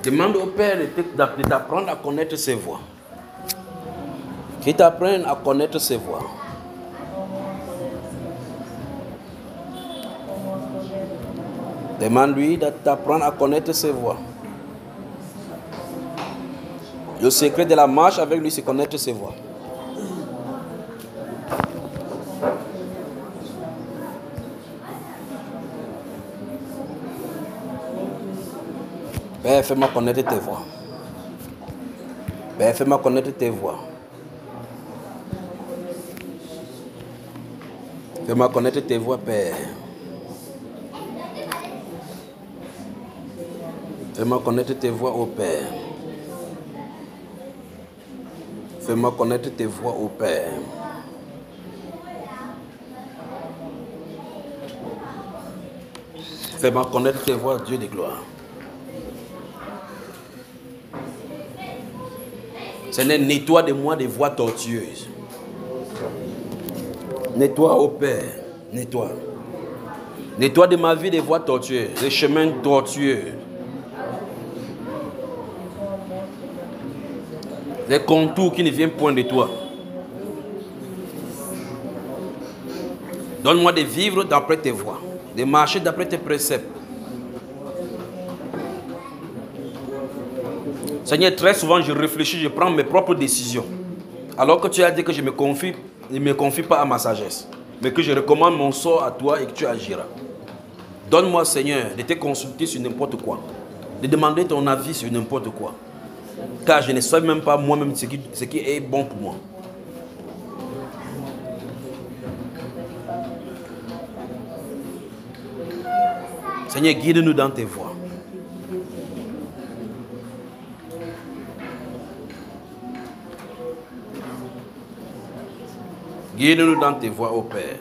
Demande au Père de t'apprendre à connaître ses voies. Qu'il t'apprenne à connaître ses voies. Demande-lui de t'apprendre à connaître ses voies. Le secret de la marche avec lui, c'est connaître ses voies. Père, fais-moi connaître tes voies. Père, fais-moi connaître tes voies. Fais-moi connaître tes voies, Père. Fais-moi connaître tes voies, ô Père. Fais-moi connaître tes voies, ô Père. Fais-moi connaître tes voies, Dieu de gloire. Seigneur, nettoie de moi des voies tortueuses. Nettoie, ô Père. Nettoie. Nettoie de ma vie des voies tortueuses, des chemins tortueux. Des contours qui ne viennent point de toi. Donne-moi de vivre d'après tes voies, de marcher d'après tes préceptes. Seigneur, très souvent je réfléchis, je prends mes propres décisions. Alors que tu as dit que je ne me confie pas à ma sagesse, mais que je recommande mon sort à toi et que tu agiras. Donne-moi, Seigneur, de te consulter sur n'importe quoi, de demander ton avis sur n'importe quoi. Car je ne sais même pas moi-même ce qui est bon pour moi. Seigneur, guide-nous dans tes voies. Guide-nous dans tes voies, ô Père.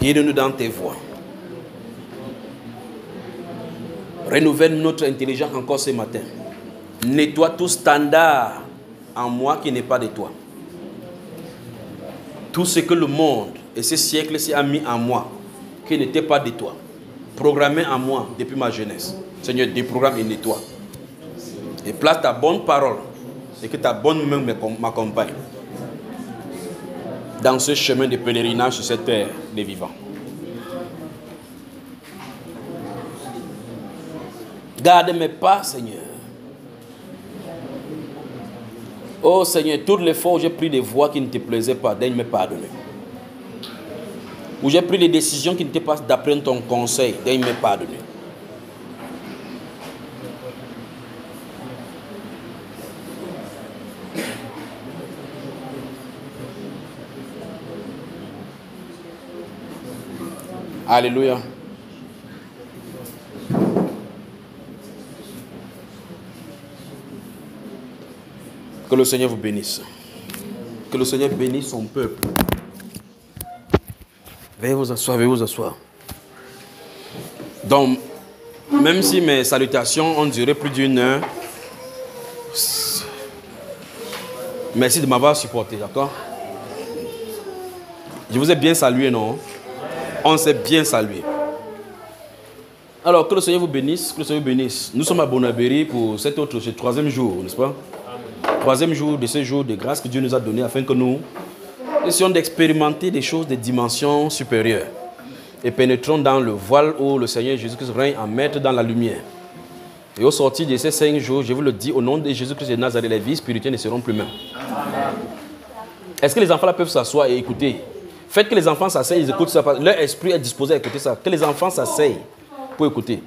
Guide-nous dans tes voies. Renouvelle notre intelligence encore ce matin. Nettoie tout standard en moi qui n'est pas de toi. Tout ce que le monde et ce siècle-ci a mis en moi qui n'était pas de toi. Programmé en moi depuis ma jeunesse. Seigneur, déprogramme et nettoie. Et place ta bonne parole et que ta bonne main m'accompagne dans ce chemin de pèlerinage sur cette terre des vivants. Garde mes pas, Seigneur. Oh Seigneur, toutes les fois où j'ai pris des voies qui ne te plaisaient pas, daigne me pardonner. Où j'ai pris des décisions qui n'étaient pas d'après ton conseil, daigne me pardonner. Alléluia. Que le Seigneur vous bénisse. Que le Seigneur bénisse son peuple. Veuillez vous asseoir, veuillez vous asseoir. Donc, même si mes salutations ont duré plus d'une heure, merci de m'avoir supporté, d'accord? Je vous ai bien salué, non? On s'est bien salué. Alors, que le Seigneur vous bénisse, que le Seigneur vous bénisse. Nous sommes à Bonabéry pour ce troisième jour, n'est-ce pas? Troisième jour de ce jour de grâce que Dieu nous a donné afin que nous essayons d'expérimenter des choses de dimension supérieure et pénétrons dans le voile où le Seigneur Jésus-Christ règne en maître dans la lumière. Et au sortir de ces 5 jours, je vous le dis, au nom de Jésus-Christ de Nazareth, les vies spirituelles ne seront plus mêmes. Est-ce que les enfants là peuvent s'asseoir et écouter? Faites que les enfants s'asseyent, ils écoutent ça. Leur esprit est disposé à écouter ça. Que les enfants s'asseyent pour écouter.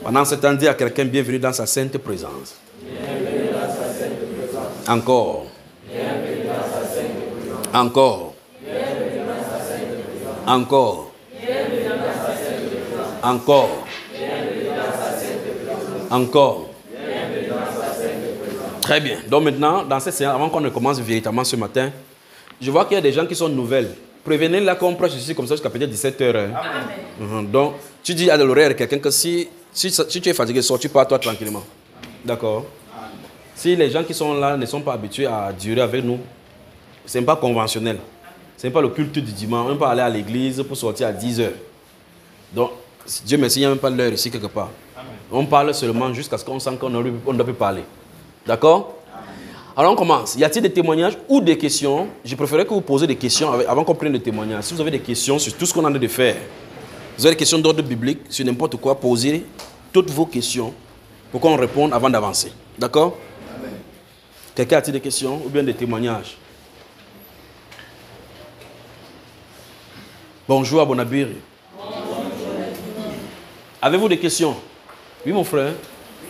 Pendant ce temps, dis à quelqu'un, bienvenue dans sa sainte présence. Bienvenue dans sa sainte présence. Encore. Bienvenue dans sa sainte présence. Encore. Bienvenue dans sa sainte présence. Encore. Bienvenue dans sa sainte présence. Encore. Bienvenue dans sa sainte présence. Encore. Bienvenue dans sa sainte présence. Très bien. Donc maintenant, dans cette séance, avant qu'on ne commence véritablement ce matin, je vois qu'il y a des gens qui sont nouvelles. Prévenez-la qu'on prêche ici comme ça jusqu'à peut-être 17h. Donc, tu dis à l'oreille à quelqu'un que si tu es fatigué, sors-tu pas toi tranquillement. D'accord? Si les gens qui sont là ne sont pas habitués à durer avec nous, ce n'est pas conventionnel. Ce n'est pas le culte du dimanche. On ne peut pas aller à l'église pour sortir à 10 heures. Donc, Dieu merci, il n'y a même pas l'heure ici quelque part. Amen. On parle seulement jusqu'à ce qu'on sent qu'on doit plus parler. D'accord? Alors on commence. Y a-t-il des témoignages ou des questions? Je préférerais que vous posiez des questions avant qu'on prenne des témoignages. Si vous avez des questions sur tout ce qu'on est en train de faire, vous avez des questions d'ordre biblique, sur n'importe quoi, posez toutes vos questions pour qu'on réponde avant d'avancer. D'accord? Quelqu'un a-t-il des questions ou bien des témoignages? Bonjour à Bonabiri. Avez-vous des questions? Oui, mon frère.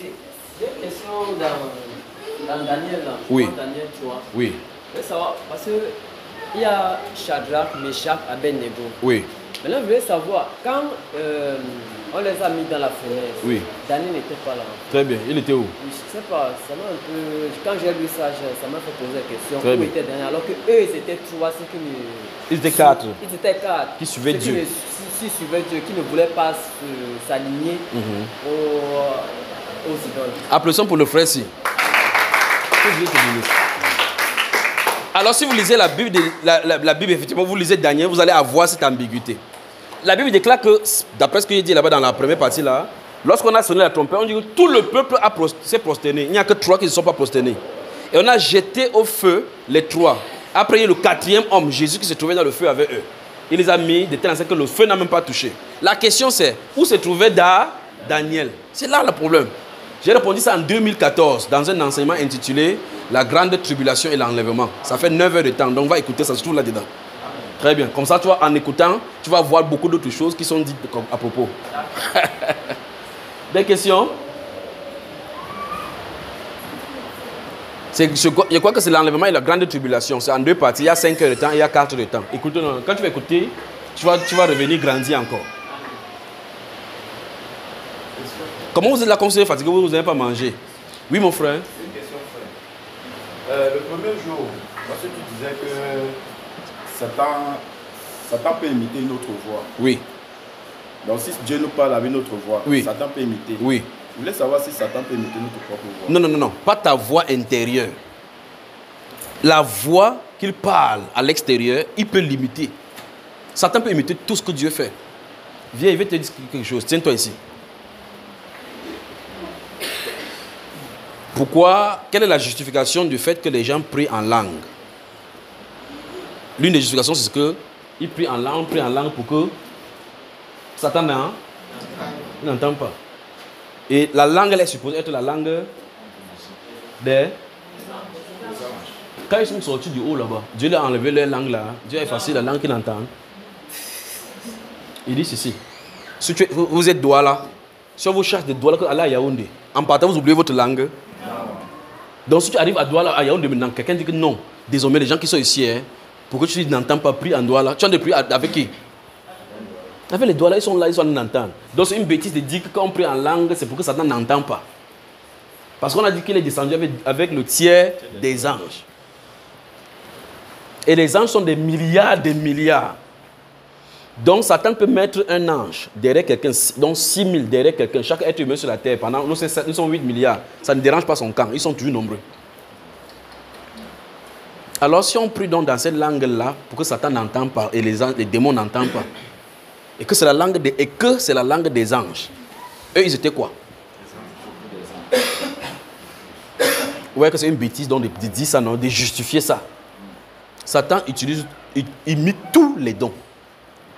Oui, j'ai une question dans Daniel. Là. Oui. Daniel 3. Oui. Je veux savoir, parce qu'il y a Shadrach, Meshach, Abednego. Oui. Maintenant, je voulais savoir, quand on les a mis dans la fenêtre, oui. Daniel n'était pas là. Très bien. Il était où? Je ne sais pas, ça m'a un peu... Quand j'ai lu ça, ça m'a fait poser la question. Très où bien. était Daniel? Alors qu'eux, ils étaient trois, ceux qui ne... Ils étaient quatre. Ils étaient quatre. Qui suivaient Dieu. Qui suivaient Dieu, qui ne voulaient pas s'aligner aux idoles. Applaudissons pour le frère ici. Alors si vous lisez la Bible, la Bible, effectivement, vous lisez Daniel, vous allez avoir cette ambiguïté. La Bible déclare que, d'après ce qu'il dit là-bas dans la première partie là, lorsqu'on a sonné la trompette, on dit que tout le peuple s'est prosterné. Il n'y a que 3 qui ne se sont pas prosternés. Et on a jeté au feu les 3. Après, il y a le 4e homme, Jésus, qui se trouvait dans le feu avec eux. Il les a mis de telle sorte que le feu n'a même pas touché. La question c'est, où se trouvait Daniel? C'est là le problème. J'ai répondu ça en 2014 dans un enseignement intitulé « La grande tribulation et l'enlèvement ». Ça fait 9 heures de temps, donc on va écouter, ça se trouve là-dedans. Très bien. Comme ça, tu vois, en écoutant, tu vas voir beaucoup d'autres choses qui sont dites à propos. Des questions? Je crois que c'est l'enlèvement et la grande tribulation. C'est en 2 parties. Il y a 5 heures de temps et il y a 4 heures de temps. Écoute, quand tu vas écouter, tu vas revenir grandir encore. Comment vous êtes là comme vous êtes fatigué, vous n'avez pas mangé? Oui, mon frère. C'est une question, frère. Le premier jour, parce que tu disais que Satan peut imiter une autre voix. Oui. Donc si Dieu nous parle avec notre voix, oui. Satan peut imiter. Oui. Je voulais savoir si Satan peut imiter notre propre voix. Non. Pas ta voix intérieure. La voix qu'il parle à l'extérieur, il peut l'imiter. Satan peut imiter tout ce que Dieu fait. Viens, il va te dire quelque chose. Tiens-toi ici. Pourquoi? Quelle est la justification du fait que les gens prient en langue? L'une des justifications, c'est qu'ils prient en langue pour que Satan n'entend pas. Et la langue, elle est supposée être la langue des... Quand ils sont sortis du haut là-bas, Dieu leur a enlevé leur langue là. Dieu a effacé la langue qu'ils entendent. Il dit ceci. Si vous êtes Douala, si on vous cherche des Douala, allez à Yaoundé. En partant, vous oubliez votre langue. Donc si tu arrives à Douala, à Yaoundé maintenant, quelqu'un dit que non. Désormais, les gens qui sont ici, pour que tu n'entends pas prier en Douala, tu as de prier avec qui? Avec les Douala, ils sont là, ils sont en entendre. Donc c'est une bêtise de dire que quand on prie en langue, c'est pour que Satan n'entend pas. Parce qu'on a dit qu'il est descendu avec le tiers des anges. Et les anges sont des milliards. Donc Satan peut mettre un ange derrière quelqu'un, donc 6 000 derrière quelqu'un, chaque être humain sur la terre. Pendant, nous sommes 8 milliards. Ça ne dérange pas son camp, ils sont toujours nombreux. Alors si on prie donc dans cette langue-là, pour que Satan n'entende pas et les démons n'entendent pas, et que c'est la langue des anges, eux ils étaient quoi? Vous voyez que c'est une bêtise donc de dire ça, non, de justifier ça. Satan imite tous les dons.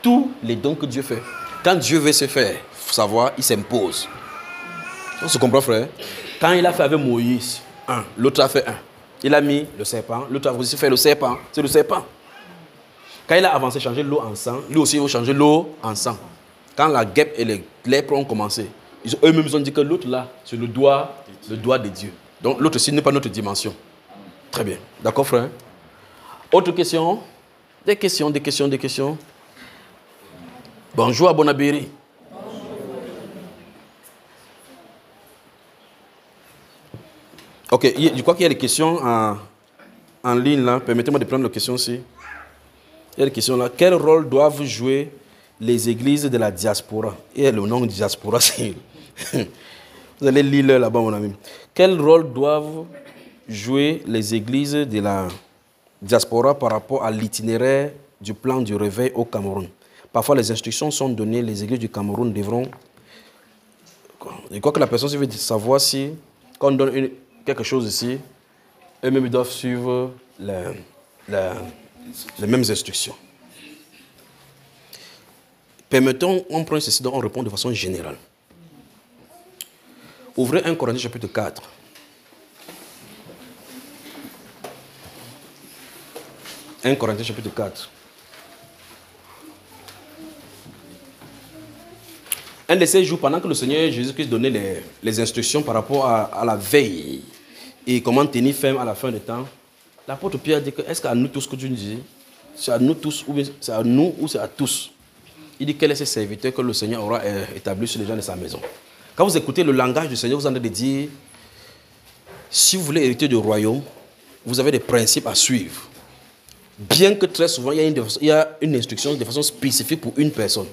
Tous les dons que Dieu fait. Quand Dieu veut se faire, il faut savoir, il s'impose. On se comprend, frère? Quand il a fait avec Moïse, l'autre a fait un. Il a mis le serpent, l'autre a aussi fait le serpent. C'est le serpent. Quand il a avancé, changer l'eau en sang, lui aussi il va changer l'eau en sang. Quand la guêpe et les lèpres ont commencé, eux-mêmes ont dit que l'autre là, c'est le doigt de Dieu. Donc l'autre ci n'est pas notre dimension. Très bien. D'accord, frère? Autre question? Des questions. Bonjour à Bonabiri. Ok, je crois qu'il y a des questions en ligne là. Permettez-moi de prendre les questions ici. Il y a des questions là. Quel rôle doivent jouer les églises de la diaspora? Et le nom de diaspora, c'est... Vous allez lire là-bas, mon ami. Quel rôle doivent jouer les églises de la diaspora par rapport à l'itinéraire du plan du réveil au Cameroun. Parfois, les instructions sont données, les églises du Cameroun devront... Je crois que la personne veut savoir si, quand on donne quelque chose ici, eux-mêmes doivent suivre les mêmes instructions. Permettons, on prend ceci, donc on répond de façon générale. Ouvrez 1 Corinthiens chapitre 4. 1 Corinthiens chapitre 4. Un de ces jours, pendant que le Seigneur Jésus-Christ donnait les instructions par rapport à la veille et comment tenir ferme à la fin du temps, l'apôtre Pierre dit que est-ce qu'à nous tous que tu nous dis, c'est à nous tous ou c'est à nous ou c'est à tous? Il dit quel est ce serviteur que le Seigneur aura établi sur les gens de sa maison. Quand vous écoutez le langage du Seigneur, vous en avez de dire, si vous voulez hériter du royaume, vous avez des principes à suivre. Bien que très souvent, il y a une instruction de façon spécifique pour une personne.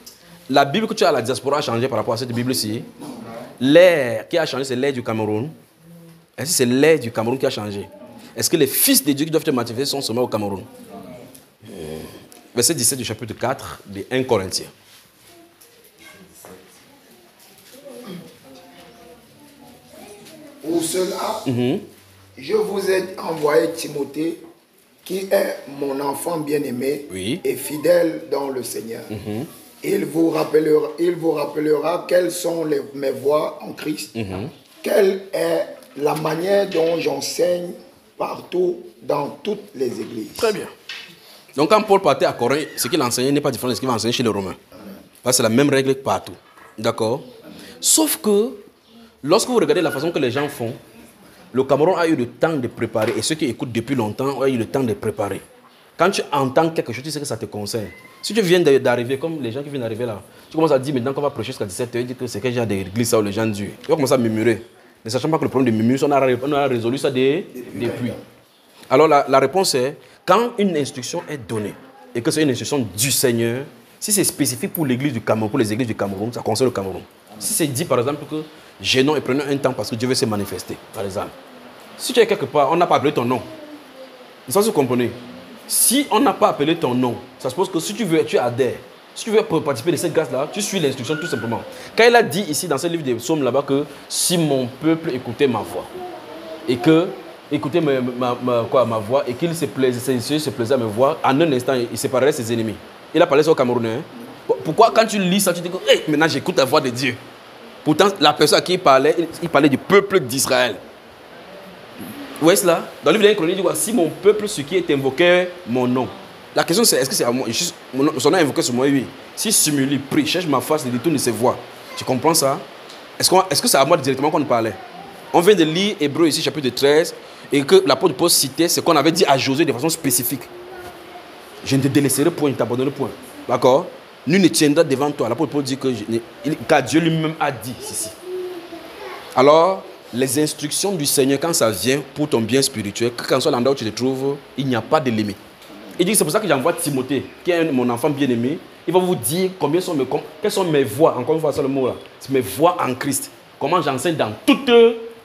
La Bible que tu as à la diaspora a changé par rapport à cette Bible-ci. L'air qui a changé, c'est l'air du Cameroun. Est-ce que c'est l'air du Cameroun qui a changé? Est-ce que les fils de Dieu qui doivent te manifester sont seulement au Cameroun? Verset 17 du chapitre 4 de 1 Corinthiens. Pour cela, je vous ai envoyé Timothée, qui est mon enfant bien-aimé et fidèle dans le Seigneur. Il vous rappellera quelles sont mes voies en Christ, quelle est la manière dont j'enseigne partout dans toutes les églises. Très bien. Donc quand Paul partait à Corinthe, ce qu'il enseignait n'est pas différent de ce qu'il va enseigner chez les Romains. C'est la même règle partout. D'accord? Sauf que, lorsque vous regardez la façon que les gens font, le Cameroun a eu le temps de préparer, et ceux qui écoutent depuis longtemps ont eu le temps de préparer. Quand tu entends quelque chose, tu sais que ça te concerne. Si tu viens d'arriver, comme les gens qui viennent d'arriver là, tu commences à dire maintenant qu'on va prêcher jusqu'à 17h, tu dis que c'est quel genre d'église ça où les gens disent. Tu vas commencer à murmurer. Ne sachant pas que le problème de murmure, on a résolu ça depuis. Alors la réponse est, quand une instruction est donnée, et que c'est une instruction du Seigneur, si c'est spécifique pour l'église du Cameroun, pour les églises du Cameroun, ça concerne le Cameroun. Si c'est dit par exemple que gênons et prenons un temps parce que Dieu veut se manifester, par exemple. Si tu es quelque part, on n'a pas appelé ton nom. Ça, vous comprenez? Si on n'a pas appelé ton nom, ça suppose que si tu veux, tu adhères. Si tu veux participer de cette grâce-là, tu suis l'instruction tout simplement. Quand il a dit ici dans ce livre des psaumes là-bas que si mon peuple écoutait ma voix, et que écoutait ma voix, et qu'il se plaisait à me voir, en un instant, il séparerait ses ennemis. Il a parlé ça au Camerounais. Pourquoi quand tu lis ça, tu dis que hey, maintenant j'écoute la voix de Dieu? Pourtant, la personne à qui il parlait du peuple d'Israël. Où est-ce là? Dans le livre de Chronique, il dit quoi? Si mon peuple, ce qui est invoqué mon nom. La question c'est, est-ce que c'est à moi? Son nom est invoqué sur moi, oui. Si simule, prie, cherche ma face, détourne ses voix. Tu comprends ça? Est-ce que c'est à moi directement qu'on parlait? On vient de lire Hébreux ici, chapitre 13, et que l'apôtre Paul citait ce qu'on avait dit à Josué de façon spécifique. Je ne te délaisserai point, je ne t'abandonnerai point. D'accord? Nul ne tiendra devant toi. L'apôtre Paul dit que Dieu lui-même a dit ceci. Alors, les instructions du Seigneur, quand ça vient pour ton bien spirituel, que quand soit l'endroit où tu te trouves, il n'y a pas de limite. Il dit que c'est pour ça que j'envoie Timothée, qui est mon enfant bien-aimé. Il va vous dire quelles sont mes voies, encore une fois, c'est le mot là. C'est mes voies en Christ. Comment j'enseigne dans toutes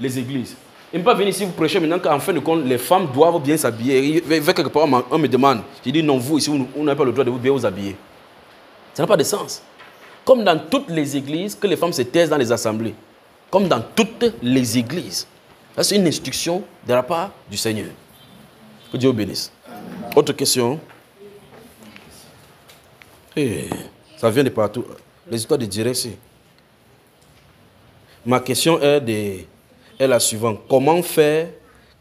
les églises. Il ne peut pas venir ici vous prêcher maintenant qu'en fin de compte, les femmes doivent bien s'habiller. Quelque part, on me demande. Je dis non, vous ici, vous n'avez pas le droit de bien vous habiller. Ça n'a pas de sens. Comme dans toutes les églises, que les femmes se taisent dans les assemblées. Comme dans toutes les églises. Ça, c'est une instruction de la part du Seigneur. Que Dieu vous bénisse. Autre question? Hey, ça vient de partout. Les histoires de direct. Ma question est la suivante. Comment faire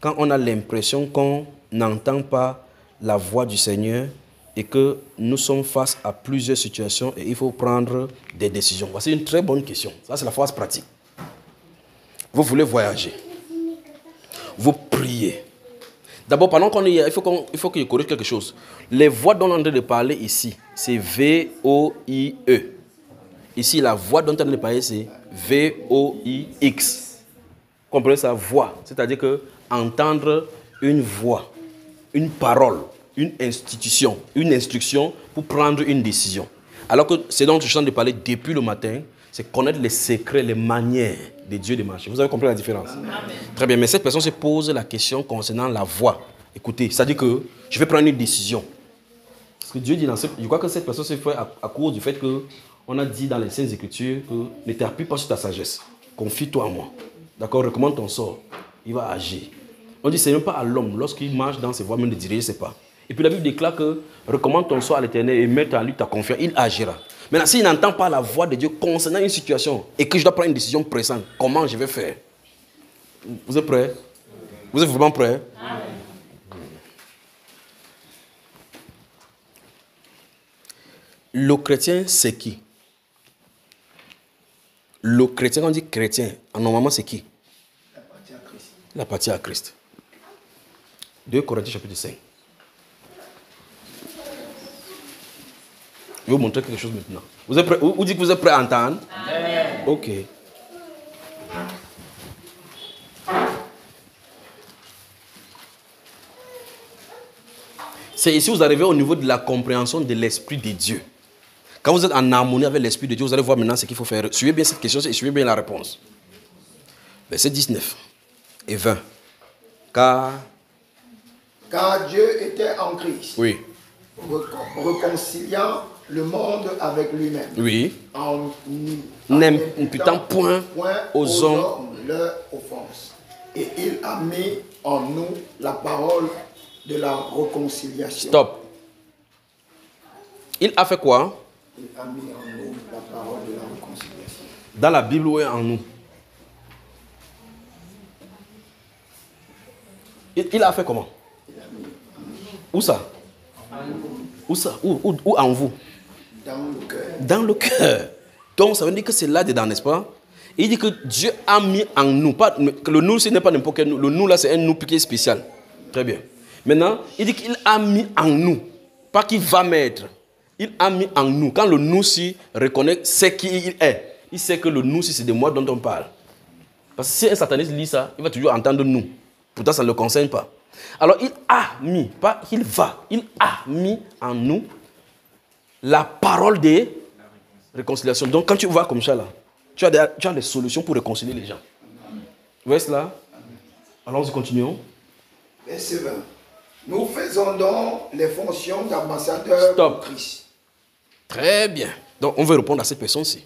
quand on a l'impression qu'on n'entend pas la voix du Seigneur et que nous sommes face à plusieurs situations et il faut prendre des décisions? Voici une très bonne question. Ça, c'est la phase pratique. Vous voulez voyager. Vous priez. D'abord, pendant qu'on est il faut que je corrige quelque chose. Les voix dont on est en train de parler ici, c'est V-O-I-E. Ici, la voix dont on est en train de parler, c'est V-O-I-X. Vous comprenez ça? Voix. C'est-à-dire que entendre une voix, une parole, une institution, une instruction pour prendre une décision. Alors que c'est dont je suis en train de parler depuis le matin, c'est connaître les secrets, les manières de Dieu de marcher. Vous avez compris la différence? Amen. Très bien, mais cette personne se pose la question concernant la voix. Écoutez, c'est-à-dire que je vais prendre une décision. Parce que Dieu dit, je crois que cette personne s'est fait à cause du fait qu'on a dit dans les Saintes Écritures que ne t'appuie pas sur ta sagesse. Confie-toi en moi. D'accord, recommande ton sort. Il va agir. On dit, ce n'est pas à l'homme, lorsqu'il marche dans ses voies, même de diriger ses pas. Et puis la Bible déclare que recommande ton sort à l'Éternel et mets en lui ta confiance, il agira. Maintenant, s'il n'entend pas la voix de Dieu concernant une situation et que je dois prendre une décision pressante, comment je vais faire? Vous êtes prêts? Vous êtes vraiment prêts? Amen. Le chrétien, c'est qui? Le chrétien, quand on dit chrétien, normalement, c'est qui? La partie à Christ. 2 Corinthiens chapitre 5. Je vais vous montrer quelque chose maintenant. Vous êtes prêts? Vous dites que vous êtes prêts à entendre? Amen. Ok. C'est ici que vous arrivez au niveau de la compréhension de l'Esprit de Dieu. Quand vous êtes en harmonie avec l'Esprit de Dieu, vous allez voir maintenant ce qu'il faut faire. Suivez bien cette question et suivez bien la réponse. Verset 19 et 20. Car Dieu était en Christ. Oui. Réconciliant le monde avec lui-même. Oui. En n'imputant point aux hommes leur offense. Et il a mis en nous la parole de la réconciliation. Stop. Il a fait quoi? Il a mis en nous la parole de la réconciliation. Dans la Bible, où est en nous? Il a fait comment? Où ça? Où ça? Où en vous? Dans le cœur. Dans le cœur. Donc ça veut dire que c'est là-dedans, n'est-ce pas? Il dit que Dieu a mis en nous. Pas, que le nous, ce n'est pas n'importe quel nous. Le nous, là, c'est un nous qui est spécial. Très bien. Maintenant, il dit qu'il a mis en nous. Pas qu'il va mettre. Il a mis en nous. Quand le nous-ci reconnaît c'est qui il est, il sait que le nous-ci, c'est de moi dont on parle. Parce que si un sataniste lit ça, il va toujours entendre nous. Pourtant, ça ne le concerne pas. Alors, il a mis, pas il va, il a mis en nous la parole de réconciliation. Donc, quand tu vas comme ça, là, tu as des solutions pour réconcilier les gens. Vous voyez cela? Allons-y, continuons. Verset 20. Nous faisons donc les fonctions d'ambassadeurs de Christ. Très bien. Donc, on veut répondre à cette personne-ci.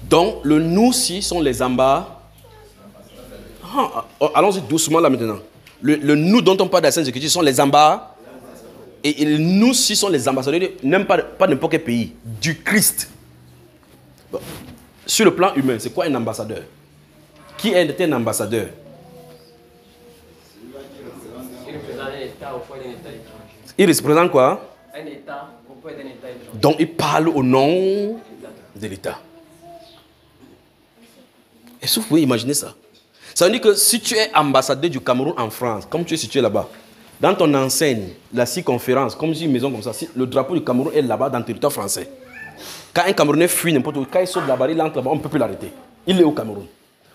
Donc, le nous-ci sont les ambassadeurs. Allons-y doucement là maintenant. Le nous dont on parle dans la Sainte Écriture sont les ambassadeurs. Et les nous-ci sont les ambassadeurs, même pas n'importe quel pays, du Christ. Bon. Sur le plan humain, c'est quoi un ambassadeur? Qui est un ambassadeur? Il représente un État auprès d'un État étranger. Il représente quoi? Un État auprès d'un État étranger. Donc il parle au nom de l'État. Est-ce que vous pouvez imaginer ça? Ça veut dire que si tu es ambassadeur du Cameroun en France, comme tu es situé là-bas, dans ton enseigne, la circonférence, comme si une maison comme ça, si le drapeau du Cameroun est là-bas dans le territoire français. Quand un Camerounais fuit n'importe où, quand il saute là-bas, il entre là-bas, on ne peut plus l'arrêter. Il est au Cameroun.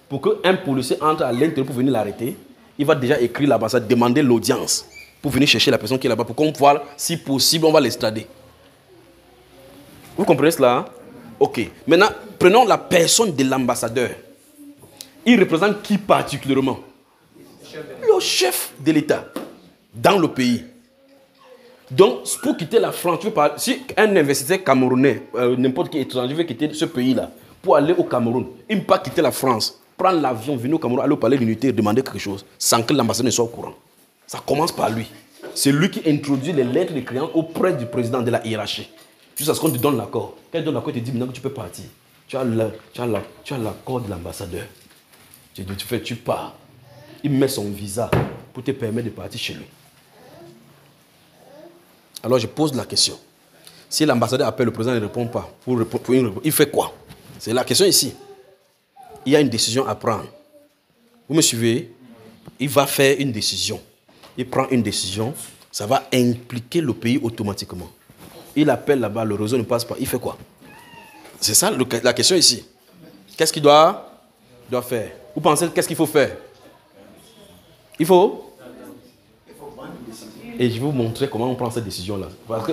Pour qu'un policier entre à l'intérieur pour venir l'arrêter, il va déjà écrire l'ambassade, demander l'audience pour venir chercher la personne qui est là-bas, pour qu'on voit, si possible, on va l'extrader. Vous comprenez cela? Ok. Maintenant, prenons la personne de l'ambassadeur. Il représente qui particulièrement? Le chef de l'État dans le pays. Donc, pour quitter la France, si un investisseur camerounais, n'importe qui étranger veut quitter ce pays-là, pour aller au Cameroun, il ne peut pas quitter la France, prendre l'avion, venir au Cameroun, aller au palais d'unité, demander quelque chose, sans que l'ambassadeur ne soit au courant. Ça commence par lui. C'est lui qui introduit les lettres de créance auprès du président de la hiérarchie. Jusqu'à ce qu'on te donne l'accord. Quand il donne l'accord, il te dit maintenant que tu peux partir. Tu as l'accord de l'ambassadeur. Tu pars. Il met son visa pour te permettre de partir chez lui. Alors je pose la question. Si l'ambassadeur appelle le président et ne répond pas, il fait quoi? C'est la question ici. Il y a une décision à prendre. Vous me suivez? Il va faire une décision. Il prend une décision. Ça va impliquer le pays automatiquement. Il appelle là-bas, le réseau ne passe pas. Il fait quoi? C'est ça la question ici. Qu'est-ce qu'il doit faire? Vous pensez qu'est-ce qu'il faut faire? Il faut prendre une décision. Et je vais vous montrer comment on prend cette décision-là.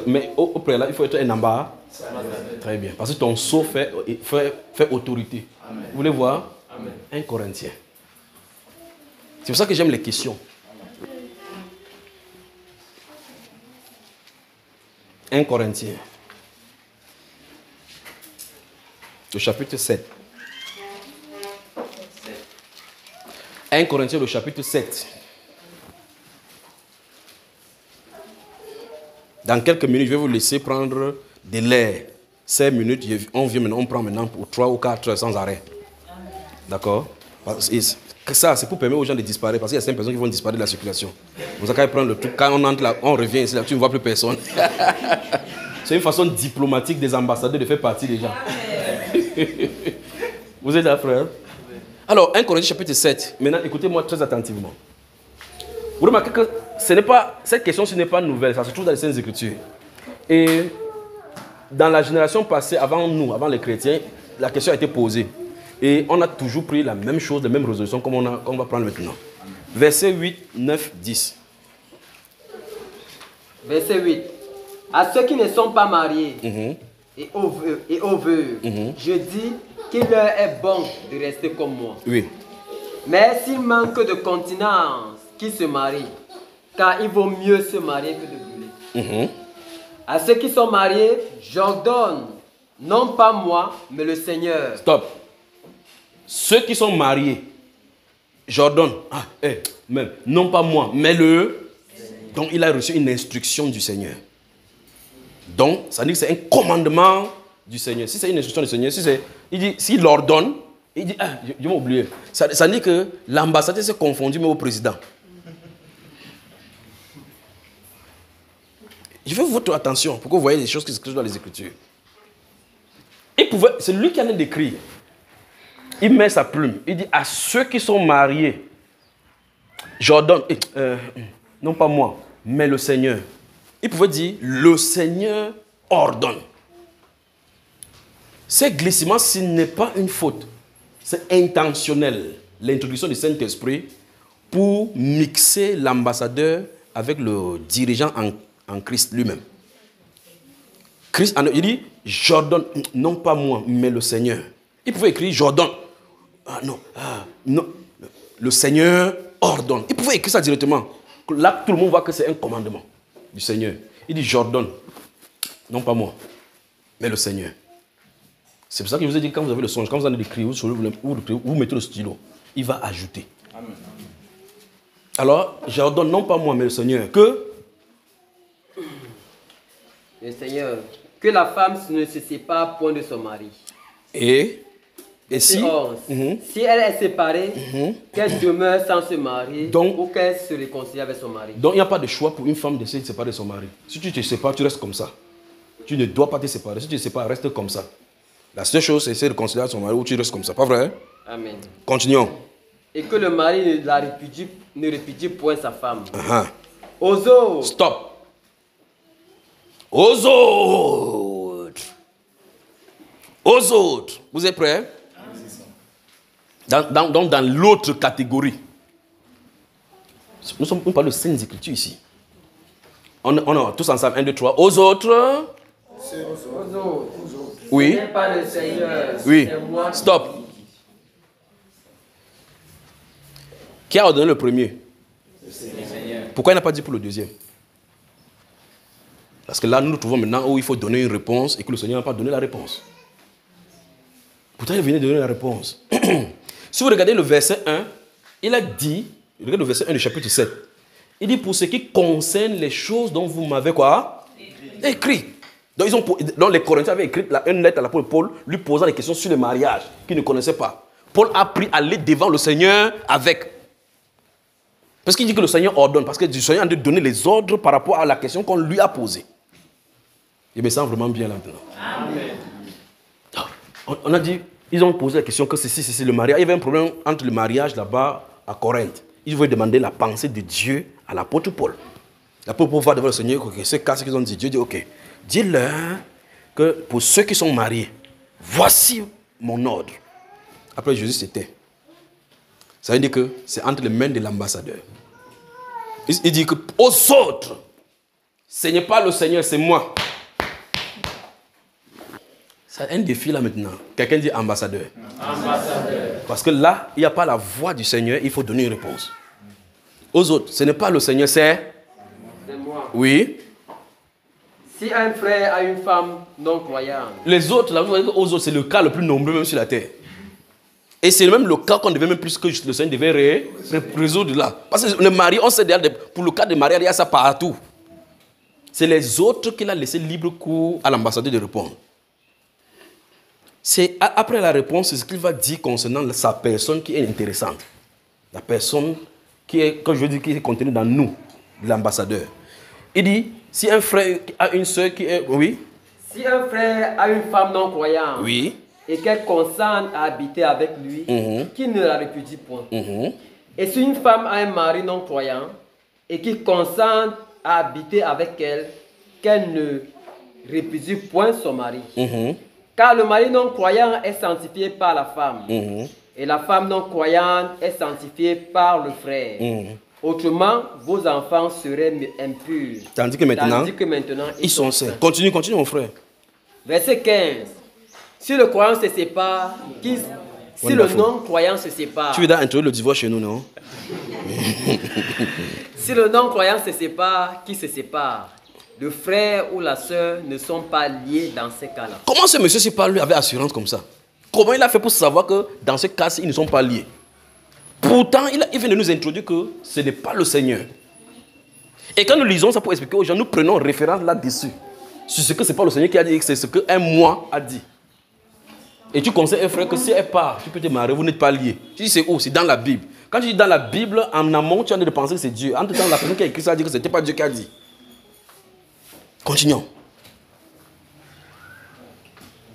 Mais au préalable, il faut être un ambassadeur. Très bien. Parce que ton sceau fait autorité. Amen. Vous voulez voir? Amen. 1 Corinthiens. C'est pour ça que j'aime les questions. 1 Corinthiens. Le chapitre 7. 1 Corinthiens, le chapitre 7. Dans quelques minutes, je vais vous laisser prendre de l'air. 5 minutes, on prend maintenant pour 3 ou 4 heures sans arrêt. D'accord? Ça, c'est pour permettre aux gens de disparaître, parce qu'il y a 5 personnes qui vont disparaître de la circulation. Vous allez prendre le truc, quand on entre là, on revient ici, là, tu ne vois plus personne. C'est une façon diplomatique des ambassadeurs de faire partie des gens. Vous êtes là, frère? Alors, 1 Corinthiens chapitre 7. Maintenant, écoutez-moi très attentivement. Vous remarquez que cette question ce n'est pas nouvelle, ça se trouve dans les Saintes Écritures. Et dans la génération passée, avant nous, avant les chrétiens, la question a été posée. Et on a toujours pris la même chose, la même résolution comme on va prendre maintenant. Verset 8, 9, 10. Verset 8. À ceux qui ne sont pas mariés et aux veuves, je dis qu'il leur est bon de rester comme moi. Oui. Mais s'il manque de continence, qu'ils se marient, car il vaut mieux se marier que de brûler. À ceux qui sont mariés, j'ordonne, non pas moi, mais le Seigneur. Stop. Ceux qui sont mariés, j'ordonne, même, non pas moi, mais le... Donc il a reçu une instruction du Seigneur. Donc, ça dit que c'est un commandement du Seigneur. Si c'est une instruction du Seigneur, s'il ordonne, il dit, je vais oublier. Ça dit que l'ambassadeur s'est confondu mais au président. Je veux votre attention pour que vous voyez les choses qui se écrivent dans les Écritures. C'est lui qui en a d'écrire. Il met sa plume. Il dit à ceux qui sont mariés, j'ordonne, non pas moi, mais le Seigneur. Il pouvait dire le Seigneur ordonne. Ce glissement, ce n'est pas une faute. C'est intentionnel. L'introduction du Saint-Esprit pour mixer l'ambassadeur avec le dirigeant en Christ lui-même. Christ, il dit, j'ordonne, non pas moi, mais le Seigneur. Il pouvait écrire, j'ordonne. Non, le Seigneur ordonne. Il pouvait écrire ça directement. Là, tout le monde voit que c'est un commandement du Seigneur. Il dit, j'ordonne, non pas moi, mais le Seigneur. C'est pour ça que je vous ai dit, quand vous avez le songe, quand vous en avez écrit, vous mettez le stylo, il va ajouter. Amen. Alors, j'ordonne, non pas moi, mais le Seigneur, que... Le Seigneur, que la femme ne se sépare point de son mari. Et si... Si elle est séparée, qu'elle demeure sans se marier, ou qu'elle se réconcilie avec son mari. Donc, il n'y a pas de choix pour une femme d'essayer de se séparer de son mari. Si tu te sépares, tu restes comme ça. Tu ne dois pas te séparer. Si tu te sépares, reste comme ça. La seule chose, c'est essayer de réconcilier avec son mari ou tu restes comme ça. Pas vrai? Amen. Continuons. Et que le mari ne répudie point sa femme. Aux autres. Stop. Aux autres. Aux autres. Vous êtes prêts? Donc, dans l'autre catégorie. On parle de Saintes Écritures ici. On est tous ensemble. 1, 2, 3. Aux autres. Aux autres. Oui. Ce n'est pas le Seigneur. Oui. C'est moi. Stop. Qui a ordonné le premier? Le Seigneur. Pourquoi il n'a pas dit pour le deuxième? Parce que là, nous nous trouvons maintenant où il faut donner une réponse et que le Seigneur n'a pas donné la réponse. Pourtant, il venait de donner la réponse. Si vous regardez le verset 1, il a dit, regardez le verset 1 du chapitre 7, il dit pour ce qui concerne les choses dont vous m'avez quoi? Écrit. Donc, les Corinthiens avaient écrit une lettre à l'apôtre Paul, lui posant des questions sur le mariage qu'il ne connaissait pas. Paul a pris à aller devant le Seigneur avec. Parce qu'il dit que le Seigneur ordonne, parce que le Seigneur a donné les ordres par rapport à la question qu'on lui a posée. Il me sent vraiment bien là maintenant. Amen. On a dit, ils ont posé la question que c'est le mariage. Il y avait un problème entre le mariage là-bas à Corinthe. Ils voulaient demander la pensée de Dieu à l'apôtre Paul. L'apôtre Paul va devant le Seigneur, okay, ce cas qu'ils ont dit, Dieu dit, ok, dis-leur que pour ceux qui sont mariés, voici mon ordre. Après Jésus c'était. Ça veut dire que c'est entre les mains de l'ambassadeur. Il dit que aux autres, ce n'est pas le Seigneur, c'est moi. C'est un défi là maintenant. Quelqu'un dit ambassadeur. Ambassadeur. Parce que là, il n'y a pas la voix du Seigneur, il faut donner une réponse. Aux autres, ce n'est pas le Seigneur, c'est moi. Oui. Si un frère a une femme non croyante. Les autres, là, vous voyez qu'aux autres, c'est le cas le plus nombreux même sur la terre. Et c'est même le cas qu'on devait même plus que le Seigneur devait résoudre là. Parce que le mari, on sait déjà, pour le cas de mariage, il y a ça partout. C'est les autres qu'il a laissé libre cours à l'ambassadeur de répondre. C'est après la réponse, c'est ce qu'il va dire concernant sa personne qui est intéressante. La personne qui est, quand je veux dire, qui est contenue dans nous, l'ambassadeur. Il dit, si un frère a une soeur qui est... Oui. Si un frère a une femme non croyante. Oui. Et qu'elle consente à habiter avec lui, qui ne la répudie point. Et si une femme a un mari non croyant et qui consente à habiter avec elle, qu'elle ne répudie point son mari. Car le mari non croyant est sanctifié par la femme. Et la femme non croyante est sanctifiée par le frère. Autrement, vos enfants seraient impurs. Tandis que maintenant ils sont saints. Continue mon frère. Verset 15. Si le croyant se sépare, si le non-croyant se sépare. Tu veux introduire le divorce chez nous, non? Si le non-croyant se sépare, qui se sépare? Le frère ou la sœur ne sont pas liés dans ces cas-là. Comment ce monsieur s'est parlé avec assurance comme ça? Comment il a fait pour savoir que dans ce cas-ci, ils ne sont pas liés? Pourtant, il vient de nous introduire que ce n'est pas le Seigneur. Et quand nous lisons ça pour expliquer aux gens, nous prenons référence là-dessus. Sur ce que ce n'est pas le Seigneur qui a dit, c'est ce qu'un moi a dit. Et tu conseilles un frère que si elle part, tu peux te marier, vous n'êtes pas liés. Tu dis c'est où? C'est dans la Bible. Quand tu dis dans la Bible, en amont, tu as de penser que c'est Dieu. En tout temps, la personne qui a écrit ça a dit que ce n'était pas Dieu qui a dit. Continuons.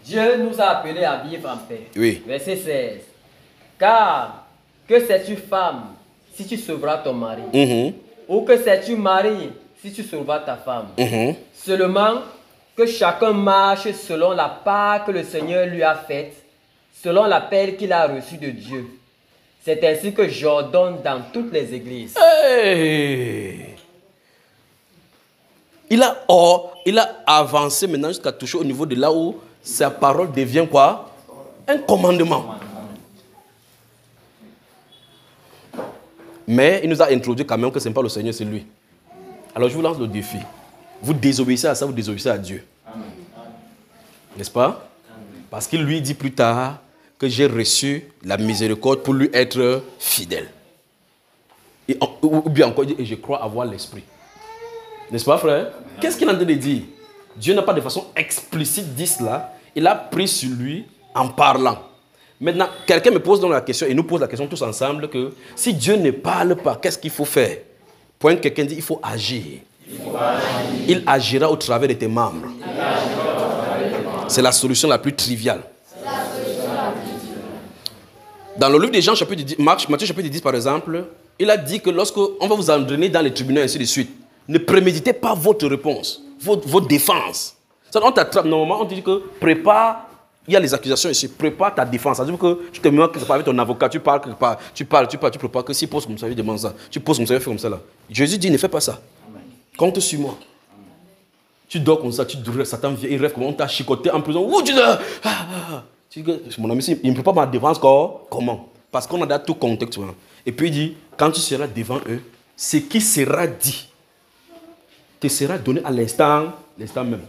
Dieu nous a appelés à vivre en paix. Oui. Verset 16. Car que sais-tu femme si tu sauveras ton mari? Ou que sais-tu mari si tu sauveras ta femme? Seulement que chacun marche selon la part que le Seigneur lui a faite, selon l'appel qu'il a reçu de Dieu. C'est ainsi que j'ordonne dans toutes les églises. Hey! Il a avancé maintenant jusqu'à toucher au niveau de là où sa parole devient quoi? Un commandement. Mais il nous a introduit quand même que ce n'est pas le Seigneur, c'est lui. Alors je vous lance le défi. Vous désobéissez à ça, vous désobéissez à Dieu. N'est-ce pas? Parce qu'il lui dit plus tard que j'ai reçu la miséricorde pour lui être fidèle. Ou bien encore, et je crois avoir l'esprit. N'est-ce pas, frère? Qu'est-ce qu'il est en train de dire? Dieu n'a pas de façon explicite dit cela. Il a pris sur lui en parlant. Maintenant, quelqu'un me pose donc la question, et nous pose la question tous ensemble, que si Dieu ne parle pas, qu'est-ce qu'il faut faire? Point, quelqu'un dit, il faut agir. Il agira au travers de tes membres. C'est la solution la plus triviale. Dans le livre des Jean, chapitre 10, Matthieu chapitre 10 par exemple, il a dit que lorsqu'on va vous entraîner dans les tribunaux et ainsi de suite, ne préméditez pas votre réponse, votre défense. On t'attrape, normalement on te dit que prépare, il y a les accusations ici, prépare ta défense. C'est-à-dire que tu te mets avec ton avocat, tu parles quelque part, tu prépares que s'il pose comme ça, il demande ça, tu poses comme ça, il fait comme ça là. Jésus dit, ne fais pas ça. Compte sur moi. Tu dors comme ça, Satan vient, il rêve comme on t'a chicoté en prison. Ouh, tu dis, mon ami, il ne peut pas ma défense comment? Parce qu'on a déjà tout contexte. Et puis il dit, quand tu seras devant eux, ce qui sera dit te sera donné à l'instant même.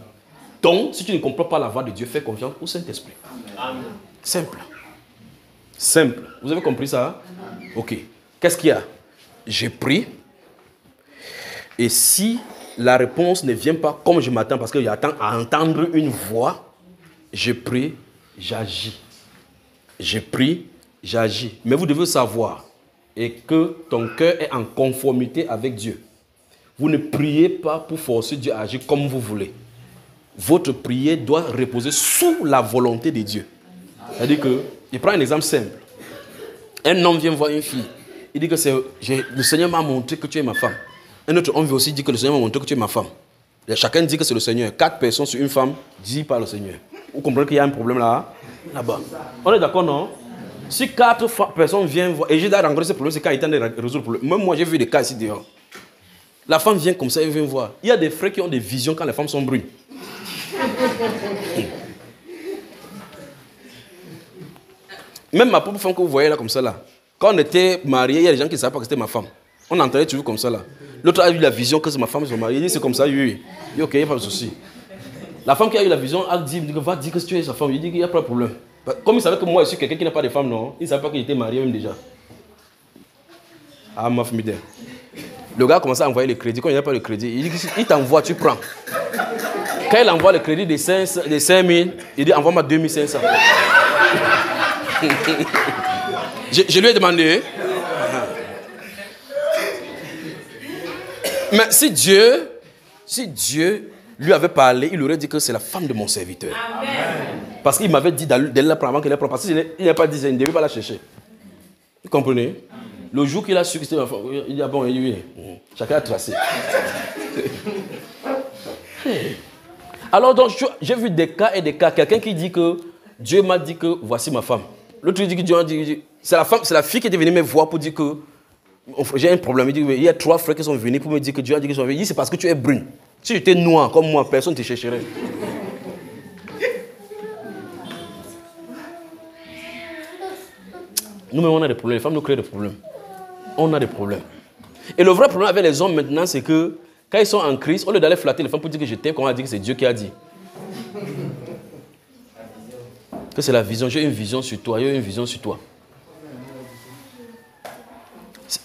Donc, si tu ne comprends pas la voix de Dieu, fais confiance au Saint-Esprit. Amen. Simple. Simple. Vous avez compris ça? Ok. Qu'est-ce qu'il y a? J'ai pris. Et si la réponse ne vient pas comme je m'attends, parce que j'attends à entendre une voix, je prie, j'agis. Je prie, j'agis. Mais vous devez savoir et que ton cœur est en conformité avec Dieu. Vous ne priez pas pour forcer Dieu à agir comme vous voulez. Votre prière doit reposer sous la volonté de Dieu. C'est-à-dire que, je prends un exemple simple. Un homme vient voir une fille. Il dit que le Seigneur m'a montré que tu es ma femme. Un autre homme vient aussi dire que le Seigneur m'a montré que tu es ma femme. Et chacun dit que c'est le Seigneur. 4 personnes sur une femme dit par le Seigneur. Vous comprenez qu'il y a un problème là-bas. On est d'accord, non? Si 4 personnes viennent voir, et j'ai rencontré ce problème, c'est quand il est en train de résoudre le problème. Même moi, j'ai vu des cas ici dehors. La femme vient comme ça, elle vient voir. Il y a des frères qui ont des visions quand les femmes sont brunes. Même ma propre femme que vous voyez là comme ça là. Quand on était mariés, il y a des gens qui ne savaient pas que c'était ma femme. On entendait toujours comme ça là. L'autre a eu la vision que c'est ma femme, ils sont mariés. Il dit c'est comme ça, oui. Il dit ok, il n'y a pas de souci. La femme qui a eu la vision a dit, va dire que tu es sa femme. Il dit qu'il n'y a pas de problème. Comme il savait que moi je suis quelqu'un qui n'a pas de femme, non, il ne savait pas qu'il était marié même déjà. Ah, ma famille. Le gars a commencé à envoyer le crédit. Quand il n'y a pas de crédit, il dit il t'envoie, tu prends. Quand il envoie le crédit de 5 000, il dit envoie-moi 2500. je lui ai demandé. Mais si Dieu lui avait parlé, il aurait dit que c'est la femme de mon serviteur. Amen. Parce qu'il m'avait dit dès là avant qu'elle ait pris. Parce qu'il n'a pas dit, il ne devait pas la chercher. Vous comprenez? Le jour qu'il a su que c'était ma femme, il dit, ah bon, oui. Chacun a tracé. Alors, donc, j'ai vu des cas et des cas. Quelqu'un qui dit que Dieu m'a dit que voici ma femme. L'autre dit que Dieu a dit, c'est la fille qui était venue me voir pour dire que j'ai un problème. Il y a 3 frères qui sont venus pour me dire que Dieu a dit qu'ils sont venus. Il dit, c'est parce que tu es brune. Si tu étais noir comme moi, personne ne te chercherait. Nous-mêmes, on a des problèmes. Les femmes nous créent des problèmes. On a des problèmes. Et le vrai problème avec les hommes maintenant, c'est que quand ils sont en crise, au lieu d'aller flatter les femmes pour dire que je t'aime, on va dire que c'est Dieu qui a dit. Que c'est la vision. J'ai une vision sur toi. J'ai une vision sur toi.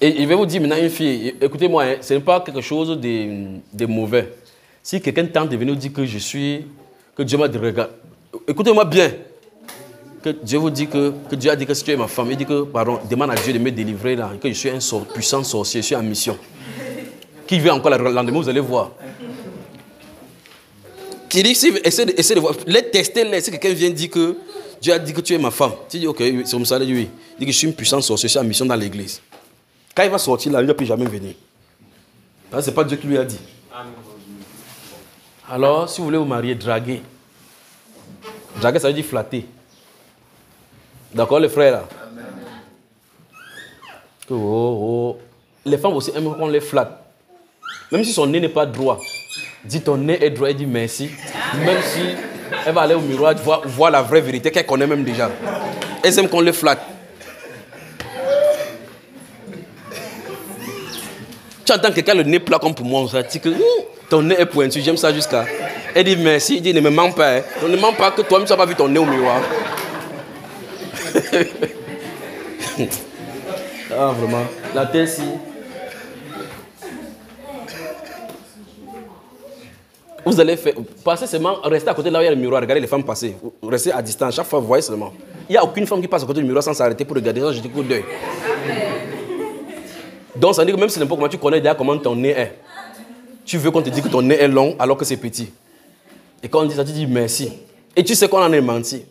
Et je vais vous dire maintenant une fille, écoutez-moi, hein, ce n'est pas quelque chose de mauvais. Si quelqu'un tente de venir dire que que Dieu m'a dit, regarde, écoutez-moi bien, que Dieu vous dit que Dieu a dit que si tu es ma femme, il dit que, pardon, demande à Dieu de me délivrer là, que je suis un puissant sorcier, je suis en mission. Qui vient encore le lendemain, vous allez voir. Qui dit, essaie de voir, les tester, si quelqu'un vient dire que Dieu a dit que tu es ma femme, tu dis, ok, c'est comme ça, oui. Il dit que je suis une puissante sorcier, je suis en mission dans l'église. Quand il va sortir là, il ne va plus jamais venir. Ce n'est pas Dieu qui lui a dit. Alors, si vous voulez vous marier, draguer. Draguer, ça veut dire flatter. D'accord, les frères là? Les femmes aussi aiment qu'on les flatte. Même si son nez n'est pas droit. Dis ton nez est droit et dis merci. Même si elle va aller au miroir, voir la vraie vérité qu'elle connaît même déjà. Elles aiment qu'on les flatte. Tu entends quelqu'un le nez plat comme pour moi, ça dit que ton nez est pointu, j'aime ça jusqu'à. Elle dit merci, il dit ne me mens pas. Hein. Ne mens pas que toi-même tu n'as pas vu ton nez au miroir. Ah vraiment, la tête si. Vous allez faire, passer seulement, rester à côté de là où il y a le miroir, regardez les femmes passer. Restez à distance, chaque fois vous voyez seulement. Il n'y a aucune femme qui passe à côté du miroir sans s'arrêter pour regarder, je dis coup d'œil. Donc ça veut dire que même si n'importe comment tu connais déjà comment ton nez est, tu veux qu'on te dise que ton nez est long alors que c'est petit. Et quand on dit ça, tu dis merci. Et tu sais qu'on en est menti.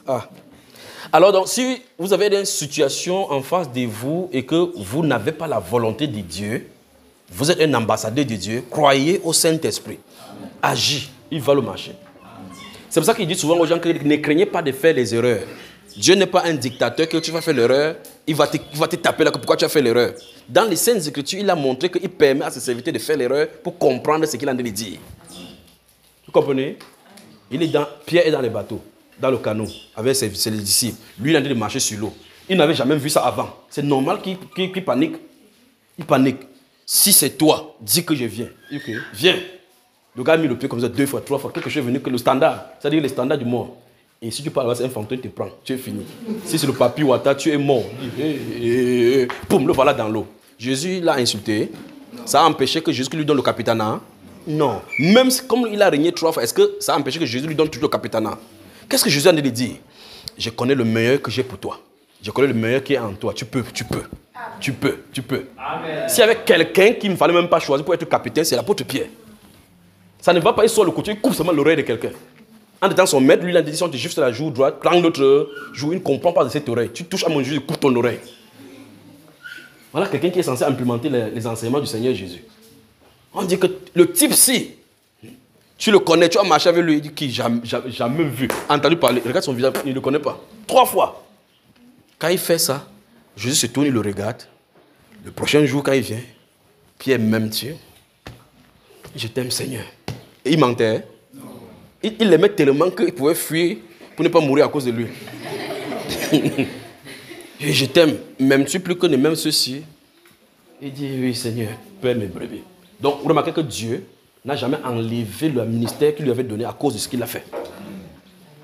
Ah. Alors donc si vous avez une situation en face de vous et que vous n'avez pas la volonté de Dieu, vous êtes un ambassadeur de Dieu, croyez au Saint-Esprit. Agis, il va le marcher. C'est pour ça qu'il dit souvent aux gens que ne craignez pas de faire les erreurs. Dieu n'est pas un dictateur que tu vas faire l'erreur, il va te taper là pourquoi tu as fait l'erreur. Dans les Saintes Écritures, il a montré qu'il permet à ses serviteurs de faire l'erreur pour comprendre ce qu'il a en train de dire. Vous comprenez? Pierre est dans le bateau, dans le canot, avec ses disciples. Lui, il est en train de marcher sur l'eau. Il n'avait jamais vu ça avant. C'est normal qu'il panique. Il panique. Si c'est toi, dis que je viens. Ok, viens. Le gars a mis le pied comme ça 2 fois, 3 fois. Quelque chose est venu que le standard, c'est-à-dire le standard du mort. Et si tu parles, c'est un fantôme qui te prend, tu es fini. Si c'est le papier Wata, tu es mort. Boum, le voilà dans l'eau. Jésus l'a insulté. Ça a empêché que Jésus lui donne le capitanat? Non. Même comme il a régné 3 fois, est-ce que ça a empêché que Jésus lui donne toujours le capitanat? Qu'est-ce que Jésus a dit de dire? Je connais le meilleur que j'ai pour toi. Je connais le meilleur qui est en toi. Tu peux. Amen. S'il y avait quelqu'un qui ne fallait même pas choisir pour être capitaine, c'est l'apôtre Pierre. Ça ne va pas, il sort le couteau, il coupe seulement l'oreille de quelqu'un. En étant son maître, lui, il a dit, si on te juste la joue droite, prends l'autre joue, il ne comprend pas de cette oreille. Tu touches à mon Jésus, il coupe ton oreille. Voilà quelqu'un qui est censé implémenter les enseignements du Seigneur Jésus. On dit que le type-ci, tu le connais, tu as marché avec lui, il dit qu'il n'a jamais vu, entendu parler. Regarde son visage, il ne le connaît pas. 3 fois. Quand il fait ça, Jésus se tourne, il le regarde. Le prochain jour, quand il vient, Pierre m'aime Dieu. Je t'aime, Seigneur. Et il mentait. Il l'aimait tellement qu'il pouvait fuir pour ne pas mourir à cause de lui. Et je t'aime, m'aimes-tu plus que ne m'aime ceci? Il dit, oui Seigneur, Père mes brebis. Donc vous remarquez que Dieu n'a jamais enlevé le ministère qu'il lui avait donné à cause de ce qu'il a fait.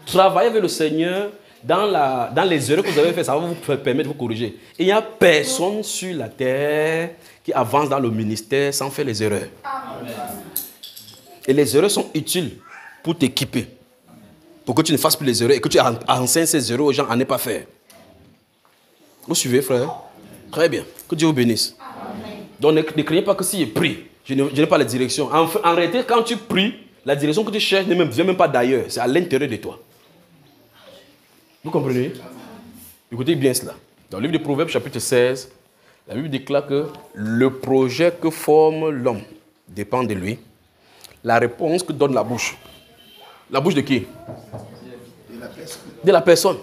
Travaillez avec le Seigneur dans les erreurs que vous avez faites, ça va vous permettre de vous corriger. Il n'y a personne sur la terre qui avance dans le ministère sans faire les erreurs. Amen. Et les erreurs sont utiles pour t'équiper. Pour que tu ne fasses plus les erreurs et que tu enseignes ces erreurs aux gens à ne pas faire. Vous suivez, frère? Très bien. Que Dieu vous bénisse. Amen. Donc ne craignez pas que si je prie, je n'ai pas la direction. En réalité, quand tu pries, la direction que tu cherches ne vient même pas d'ailleurs. C'est à l'intérieur de toi. Vous comprenez? Écoutez bien cela. Dans le livre de Proverbes, chapitre 16, la Bible déclare que le projet que forme l'homme dépend de lui. La réponse que donne la bouche. La bouche de qui? De la personne.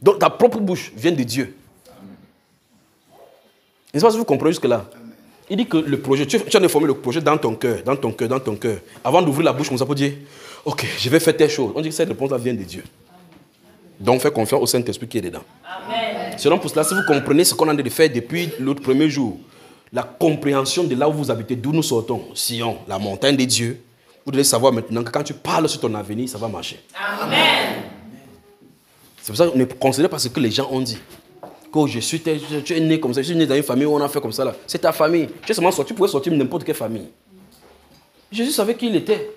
Donc ta propre bouche vient de Dieu. Je ne sais pas si vous comprenez jusque-là. Il dit que le projet, tu as formé le projet dans ton cœur, dans ton cœur, dans ton cœur. Avant d'ouvrir la bouche comme ça pour dire, ok, je vais faire telle chose. On dit que cette réponse-là vient de Dieu. Donc, faites confiance au Saint-Esprit qui est dedans. Amen. Selon pour cela, si vous comprenez ce qu'on a en train de faire depuis l'autre premier jour, la compréhension de là où vous habitez, d'où nous sortons, Sion, la montagne de Dieu, vous devez savoir maintenant que quand tu parles sur ton avenir, ça va marcher. Amen. C'est pour ça qu'on ne considère pas ce que les gens ont dit. Que tu es né comme ça, je suis né dans une famille où on a fait comme ça. Là. C'est ta famille. Tu es seulement sorti, tu pouvais sortir de n'importe quelle famille. Jésus savait qui il était.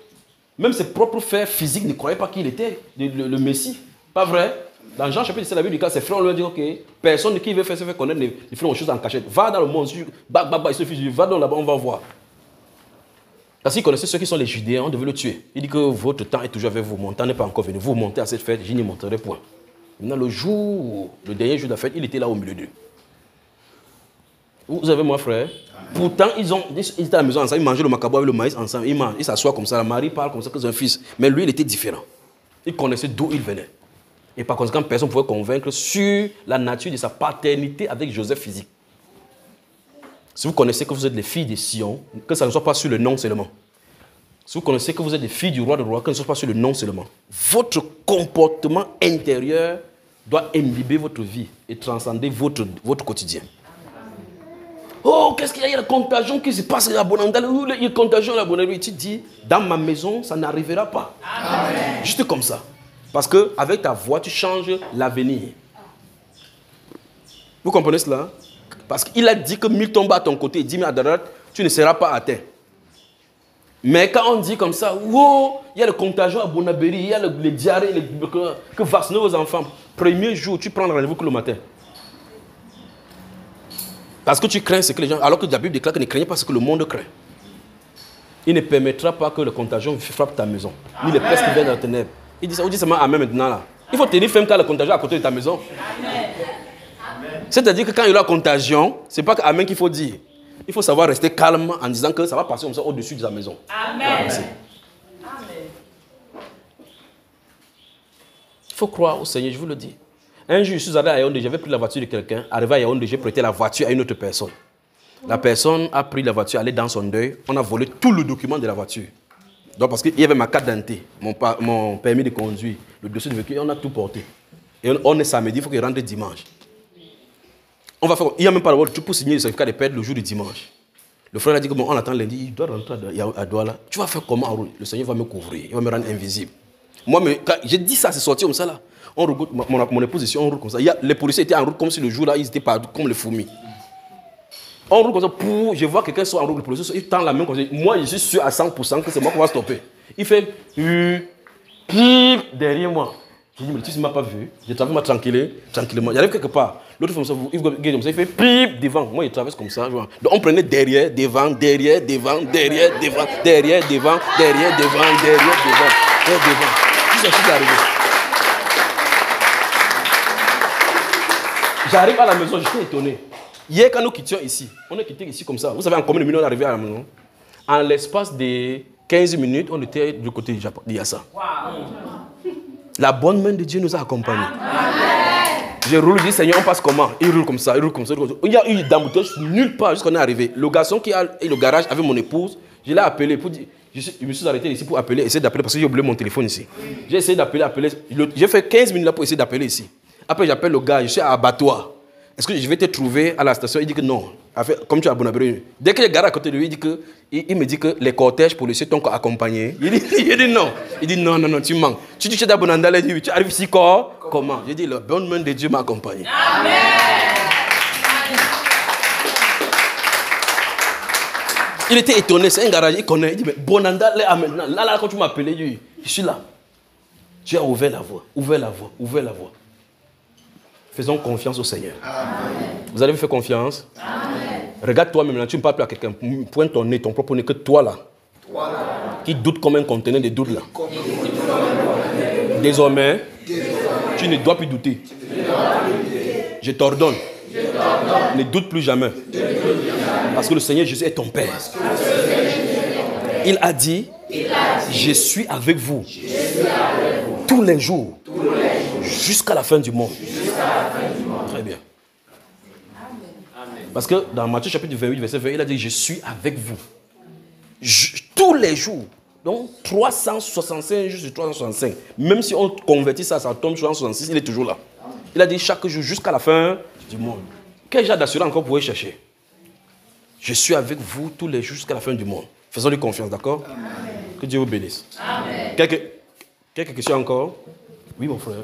Même ses propres frères physiques ne croyaient pas qui il était, le Messie. Pas vrai? Dans Jean chapitre 7, la Bible dit que ses frères lui ont dit, ok, personne qui veut faire se faire connaître les frères aux choses en cachette. Va dans le monde, il suffit, va dans là-bas, on va voir. Parce qu'il connaissait ceux qui sont les Judéens, on devait le tuer. Il dit que votre temps est toujours avec vous, mon temps n'est pas encore venu. Vous montez à cette fête, je n'y monterai point. Maintenant, le dernier jour de la fête, il était là au milieu d'eux. Vous avez moi, frère? Pourtant, ils étaient à la maison ensemble, ils mangeaient le macabo avec le maïs ensemble, ils s'assoient comme ça, la Marie parle comme ça que c'est un fils. Mais lui, il était différent. Il connaissait d'où il venait. Et par conséquent, personne ne pouvait convaincre sur la nature de sa paternité avec Joseph physique. Si vous connaissez que vous êtes les filles de Sion, que ça ne soit pas sur le nom seulement. Si vous connaissez que vous êtes les filles du roi de roi, que ce ne soit pas sur le nom seulement. Votre comportement intérieur doit imbiber votre vie et transcender votre quotidien. Oh, qu'est-ce qu'il y a? Il y a la contagion qui se passe à la Bonanda. Il y a une contagion à la Bonanda. Tu dis, dans ma maison, ça n'arrivera pas. Amen. Juste comme ça. Parce qu'avec ta voix, tu changes l'avenir. Vous comprenez cela? Parce qu'il a dit que 1000 tombent à ton côté et 10 000 à droite, tu ne seras pas atteint. Mais quand on dit comme ça, wow, il y a le contagion à Bonabéry, il y a les diarrhées, que vacciner vos enfants. Premier jour, tu prends rendez-vous que le matin. Parce que tu crains ce que les gens... Alors que la Bible déclare que ne craignez pas ce que le monde craint. Il ne permettra pas que le contagion frappe ta maison. Ni les pestes qui viennent dans la ténèbre. Il dit ça, vous dites seulement Amen maintenant là. Il faut tenir ferme quand le contagion est à côté de ta maison. C'est-à-dire que quand il y a la contagion, ce n'est pas Amen qu'il faut dire. Il faut savoir rester calme en disant que ça va passer comme ça au-dessus de la maison. Amen. Il faut croire au Seigneur, je vous le dis. Un jour, je suis allé à Yaoundé, j'avais pris la voiture de quelqu'un. Arrivé à Yaoundé, j'ai prêté la voiture à une autre personne. La personne a pris la voiture, allée dans son deuil. On a volé tout le document de la voiture. Donc, parce qu'il y avait ma carte d'identité, mon permis de conduire, le dossier de véhicule, on a tout porté. Et on est samedi, il faut qu'il rentre dimanche. On va faire, il n'y a même pas le droit, tu peux signer le certificat de perte le jour du dimanche. Le frère a dit que bon, on attend lundi, il doit rentrer à Douala. Tu vas faire comment? Le Seigneur va me couvrir, il va me rendre invisible. Moi, quand j'ai dit ça, c'est sorti comme ça là. On regarde, mon épouse ici, on roule comme ça. Les policiers étaient en route comme si le jour là, ils étaient partout comme les fourmis. On roule comme ça, je vois quelqu'un soit en route, le policier, il tend la main comme ça. Moi, je suis sûr à 100% que c'est moi qui va stopper. Il fait pip derrière moi. Je dis, mais tu ne m'as pas vu. Je traverse tranquillement. J'arrive quelque part. L'autre fait comme ça, il fait pip devant. Moi, il traverse comme ça. Donc, on prenait derrière, devant, derrière, devant, derrière, devant, derrière, devant, derrière, devant, derrière, devant. Tout ça, c'est arrivé. J'arrive à la maison, j'étais étonné. Hier, quand nous quittions ici, on est quitté ici comme ça. Vous savez en combien de minutes on est arrivé à la maison? En l'espace de 15 minutes, on était du côté de Yassa. Wow. La bonne main de Dieu nous a accompagnés. Je roule, je dis Seigneur, on passe comment? Il roule comme ça, il roule comme ça. Il y a eu d'embouteillage nulle part jusqu'on est arrivé. Le garçon qui a le garage avec mon épouse, je l'ai appelé pour dire. Je me suis arrêté ici pour appeler, essayer d'appeler parce que j'ai oublié mon téléphone ici. J'ai essayé d'appeler. J'ai fait 15 minutes là pour essayer d'appeler ici. Après, j'appelle le gars, je suis à abattoir. est-ce que je vais te trouver à la station? Il dit que non. Comme tu es à Bonabéry. Dès que je garde à côté de lui, il me dit que les cortèges policiers t'ont accompagné. Il dit non. Il dit non, tu manques. Tu es à Bonandale, il dit tu arrives ici comment? Je dis la bonne main de Dieu m'a accompagné. Amen. Il était étonné, c'est un garage, il connaît. Il dit mais Bonandale, maintenant. Là, quand tu m'as appelé, je suis là. Dieu a ouvert la voie, ouvert la voie. Faisons confiance au Seigneur. Amen. Vous allez me faire confiance? Amen. Regarde toi-même, là, tu ne parles plus à quelqu'un. Pointe ton nez, ton propre nez, que toi là. Qui doute comme un conteneur de doute là. Désormais, tu ne dois plus douter. Je t'ordonne. Ne doute plus jamais. Parce que le Seigneur Jésus est ton Père. Il a dit, je suis avec vous tous les jours, jusqu'à la fin du monde. Très bien. Parce que dans Matthieu chapitre 28, verset 20, il a dit, je suis avec vous. Tous les jours. Donc 365 jours sur 365. Même si on convertit ça, ça tombe sur 366, il est toujours là. Il a dit chaque jour jusqu'à la fin du monde. Quel genre d'assurance encore pouvez chercher? Je suis avec vous tous les jours jusqu'à la fin du monde. Faisons-lui confiance, d'accord? Que Dieu vous bénisse. Amen. Quelques questions encore? Oui, mon frère.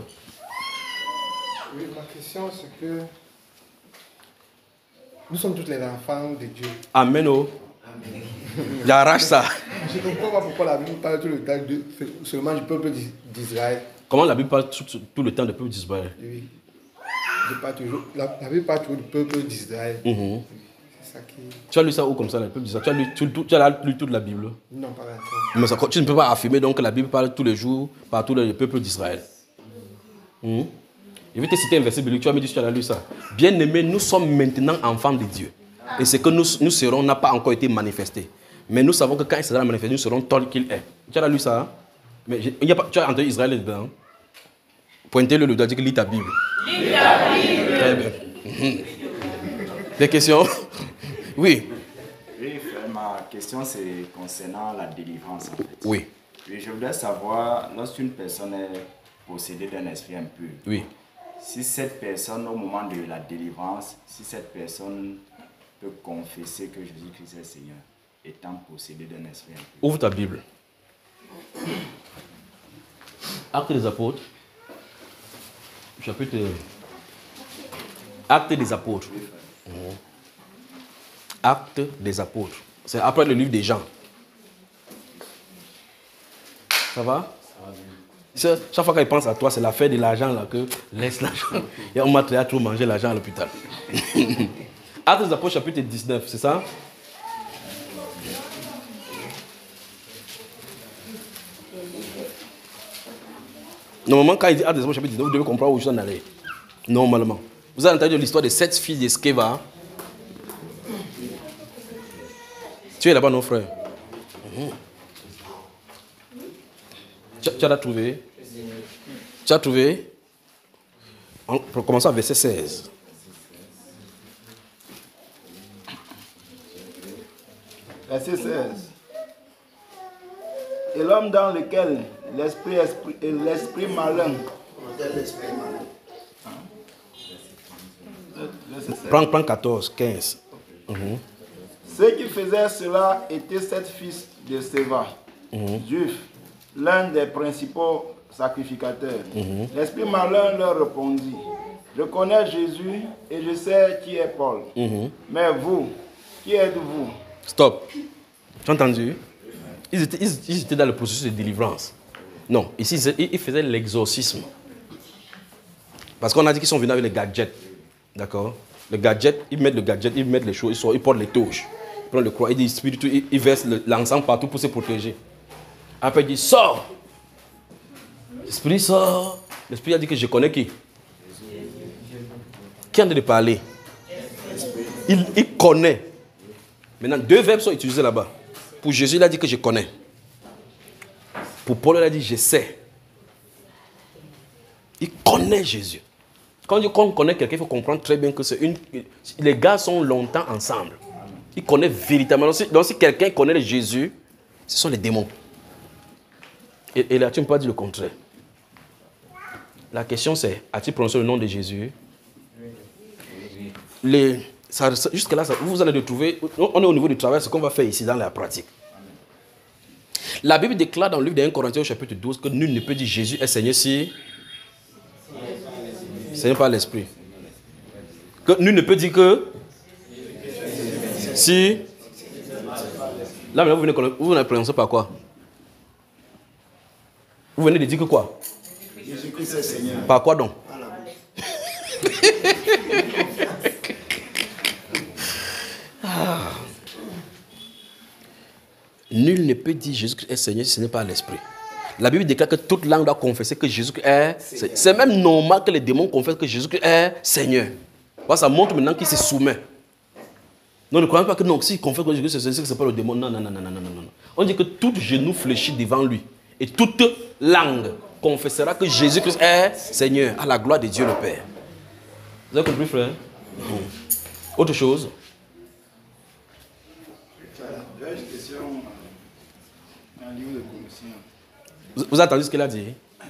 Oui, ma question, c'est que nous sommes tous les enfants de Dieu. Amen. Oh. J'arrache ça. Je ne comprends pas pourquoi la Bible parle tout le temps seulement du peuple d'Israël. Comment la Bible parle tout le temps du peuple d'Israël? Oui. La Bible parle toujours du peuple d'Israël. C'est ça qui... Tu as lu ça où comme ça, le peuple d'Israël? Tu as lu toute la Bible? Non, pas encore. Mais ça, tu ne peux pas affirmer donc que la Bible parle tous les jours par tout le peuple d'Israël. Je vais te citer un verset biblique, tu vas me dire si tu as lu ça. Bien-aimés, nous sommes maintenant enfants de Dieu. Et ce que nous serons n'a pas encore été manifesté. Mais nous savons que quand il sera manifesté, nous serons tel qu'il est. Tu as lu ça? Mais tu as entendu Israël dedans? Pointez-le le doigt, dis que lis ta Bible. Lis ta Bible. Très bien. Des questions? Oui. Oui, frère, ma question c'est concernant la délivrance en fait. Oui. Oui, je voudrais savoir, lorsqu'une personne est possédée d'un esprit impur, oui. Si cette personne, au moment de la délivrance, si cette personne peut confesser que Jésus-Christ est Seigneur, étant possédé d'un esprit impur. Ouvre ta Bible. Actes des Apôtres. Chapitre. Actes des Apôtres. Actes des Apôtres. C'est après le livre des Jean. Ça va? Chaque fois qu'il pense à toi, c'est l'affaire de l'argent là que laisse l'argent. Et on m'a trop mangé l'argent à l'hôpital. Actes des Apôtres chapitre 19, c'est ça? Normalement, quand il dit Actes des Apôtres chapitre 19, vous devez comprendre où je suis en allé. Normalement. Vous avez entendu l'histoire des 7 fils d'Eskéva. Tu es là-bas, non, frère? Tu as trouvé? Tu as trouvé? On peut commencer à verset 16. Verset 16. Et l'homme dans lequel l'esprit malin. Prends 14, 15. Ceux qui faisaient cela étaient 7 fils de Séva, juifs, l'un des principaux sacrificateurs. L'esprit malin leur répondit, je connais Jésus et je sais qui est Paul. Mais vous, qui êtes-vous? Stop. Tu as entendu? Ils étaient dans le processus de délivrance. Non, ici, ils faisaient l'exorcisme. Parce qu'on a dit qu'ils sont venus avec les gadgets. D'accord? Le gadget, ils mettent le gadget, ils mettent les choses, ils portent les touches. Ils prennent le croix, ils disent spirituel, ils versent l'encens partout pour se protéger. Après, il dit, sors! L'esprit sort. L'esprit a dit que je connais qui? Qui est en train de parler? Il connaît. Maintenant, 2 verbes sont utilisés là-bas. Pour Jésus, il a dit que je connais. Pour Paul, il a dit je sais. Il connaît Jésus. Quand on connaît quelqu'un, il faut comprendre très bien que les gars sont longtemps ensemble. Ils connaissent véritablement. Donc si quelqu'un connaît Jésus, ce sont les démons. Et là, tu ne peux pas dire le contraire. La question c'est, as-tu prononcé le nom de Jésus? jusque-là, vous allez retrouver, on est au niveau du travail, ce qu'on va faire ici dans la pratique. La Bible déclare dans le livre de 1 Corinthiens au chapitre 12 que nul ne peut dire Jésus est Seigneur si Seigneur par l'Esprit. Que nul ne peut dire que si... Là, maintenant, vous venez prononcer par quoi? Vous venez de dire que quoi? Jésus-Christ est Seigneur. Par quoi donc? Nul ne peut dire Jésus-Christ est Seigneur si ce n'est pas l'Esprit. La Bible déclare que toute langue doit confesser que Jésus-Christ est Seigneur. C'est même normal que les démons confessent que Jésus-Christ est Seigneur. Parce que ça montre maintenant qu'il se soumet. Non, ne croyez pas que non, s'il confesse que Jésus-Christ est Seigneur, ce n'est pas le démon. Non. On dit que tout genou fléchit devant lui. Et toute langue confessera que Jésus-Christ est Seigneur, à la gloire de Dieu le Père. Vous avez compris, frère? Autre chose? J'ai une question dans le livre de Colossiens. Vous avez entendu ce qu'il a dit?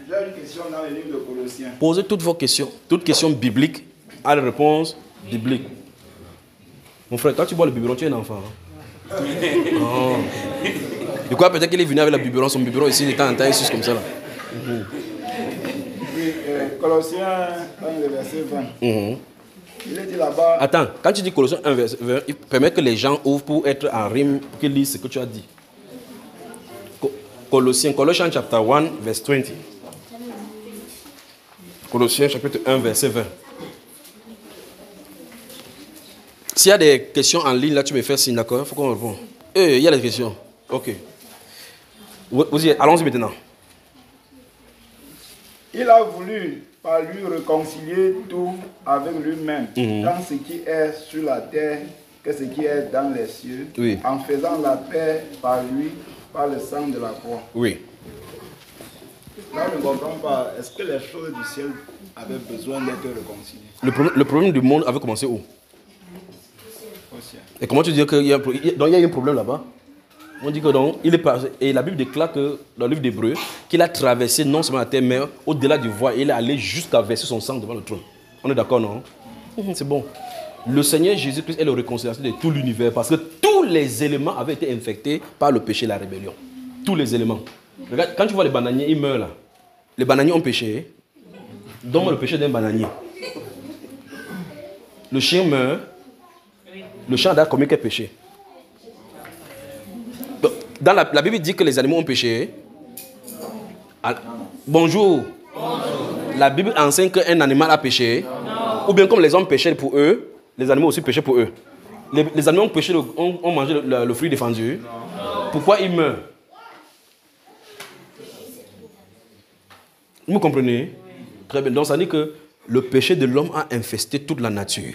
J'ai une question dans le livre de Colossiens. Posez toutes vos questions. Toutes questions bibliques à la réponse biblique. Mon frère, quand tu bois le biberon, tu es un enfant. Hein? Oh. De quoi peut-être qu'il est venu avec le biberon, son biberon ici, il était en taille, juste comme ça. Là. Oui, Colossiens 1, verset 20. Il est dit là-bas. Attends, quand tu dis Colossiens 1, verset 20, il permet que les gens ouvrent pour être en rime, pour qu'ils lisent ce que tu as dit. Colossiens chapter 1, verset 20. Colossiens chapitre 1, verset 20. S'il y a des questions en ligne, là, tu me fais signe, d'accord? Il faut qu'on réponde. Il y a des questions. Ok. Allons-y maintenant. Il a voulu par lui réconcilier tout avec lui-même, tant ce qui est sur la terre que ce qui est dans les cieux, en faisant la paix par lui, par le sang de la croix. Oui. Là, je ne comprends pas. Est-ce que les choses du ciel avaient besoin d'être réconciliées? Le problème du monde avait commencé où? Et comment tu dis qu'il y a un problème là-bas? On dit que donc, il est passé, et la Bible déclare que, dans le livre d'Hébreux, qu'il a traversé non seulement la terre, mais au-delà du voile, il est allé jusqu'à verser son sang devant le trône. On est d'accord, non? C'est bon. Le Seigneur Jésus-Christ est la réconciliation de tout l'univers, parce que tous les éléments avaient été infectés par le péché et la rébellion. Tous les éléments. Regarde, quand tu vois les bananiers, ils meurent là. Les bananiers ont péché. Donne-moi le péché d'un bananier. Le chien meurt. Le chien a commis quel péché? Dans la Bible dit que les animaux ont péché. Bonjour. La Bible enseigne qu'un animal a péché. Ou bien comme les hommes péchaient pour eux, les animaux aussi péchaient pour eux. Les animaux ont péché, ont mangé le fruit défendu. Pourquoi ils meurent? Vous me comprenez? Très bien. Donc ça dit que le péché de l'homme a infesté toute la nature.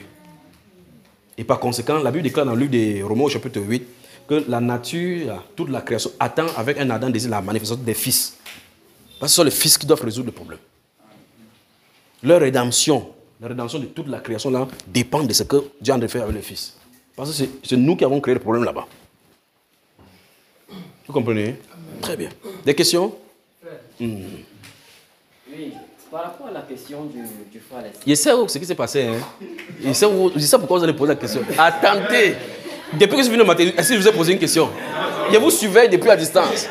Et par conséquent, la Bible déclare dans le livre des Romains au chapitre 8 que la nature, toute la création, attend avec un ardent désir la manifestation des fils. Parce que ce sont les fils qui doivent résoudre le problème. Leur rédemption, la rédemption de toute la création là, dépend de ce que Dieu a de faire avec les fils. Parce que c'est nous qui avons créé le problème là-bas. Vous comprenez? Très bien. Des questions? Oui, par rapport à la question du frère Alexis. Je sais ce qui s'est passé. Hein? Je sais pourquoi vous allez poser la question. Attendez. Depuis que je suis venu au matin, est-ce que je vous ai posé une question? Je vous surveille depuis à distance.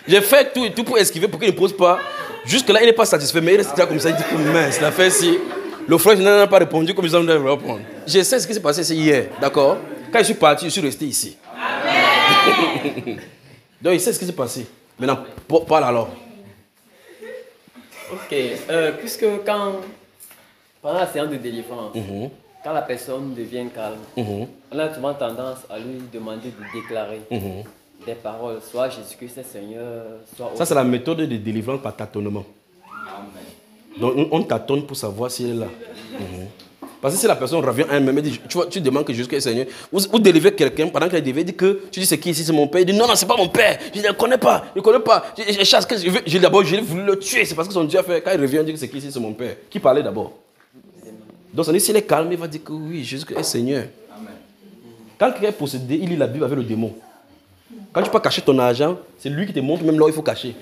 J'ai fait tout pour esquiver pour qu'il ne pose pas. Jusque-là, il n'est pas satisfait, mais il reste là comme ça. Il dit que mince, la fait si. Le frère n'a pas répondu comme ils ont dû répondre. Je sais ce qui s'est passé hier, d'accord? Quand je suis parti, je suis resté ici. Amen. Donc, il sait ce qui s'est passé. Maintenant, parle alors. Ok, puisque pendant la séance de délivrance, quand la personne devient calme, on a souvent tendance à lui demander de déclarer des paroles, soit Jésus-Christ est Seigneur, soit... Ça, c'est la méthode de délivrance par tâtonnement. Donc, on tâtonne pour savoir s'il est là. Parce que si la personne revient à elle-même et dit, tu demandes que Jésus-Christ est Seigneur, vous délivrez quelqu'un pendant qu'il délivré, dit que tu dis c'est qui ici, c'est mon père. Il dit non, c'est pas mon père, je ne le connais pas, je ne connais pas. Je chasse, d'abord, je voulu le tuer, c'est parce que son Dieu a fait. Quand il revient, il dit que c'est qui ici, c'est mon père. Qui parlait d'abord? Donc, ça dit, s'il est calme, il va dire que oui, Jésus-Christ est Seigneur. Quand quelqu'un est possédé, il lit la Bible avec le démon. Quand tu peux cacher ton argent, c'est lui qui te montre même là où il faut cacher.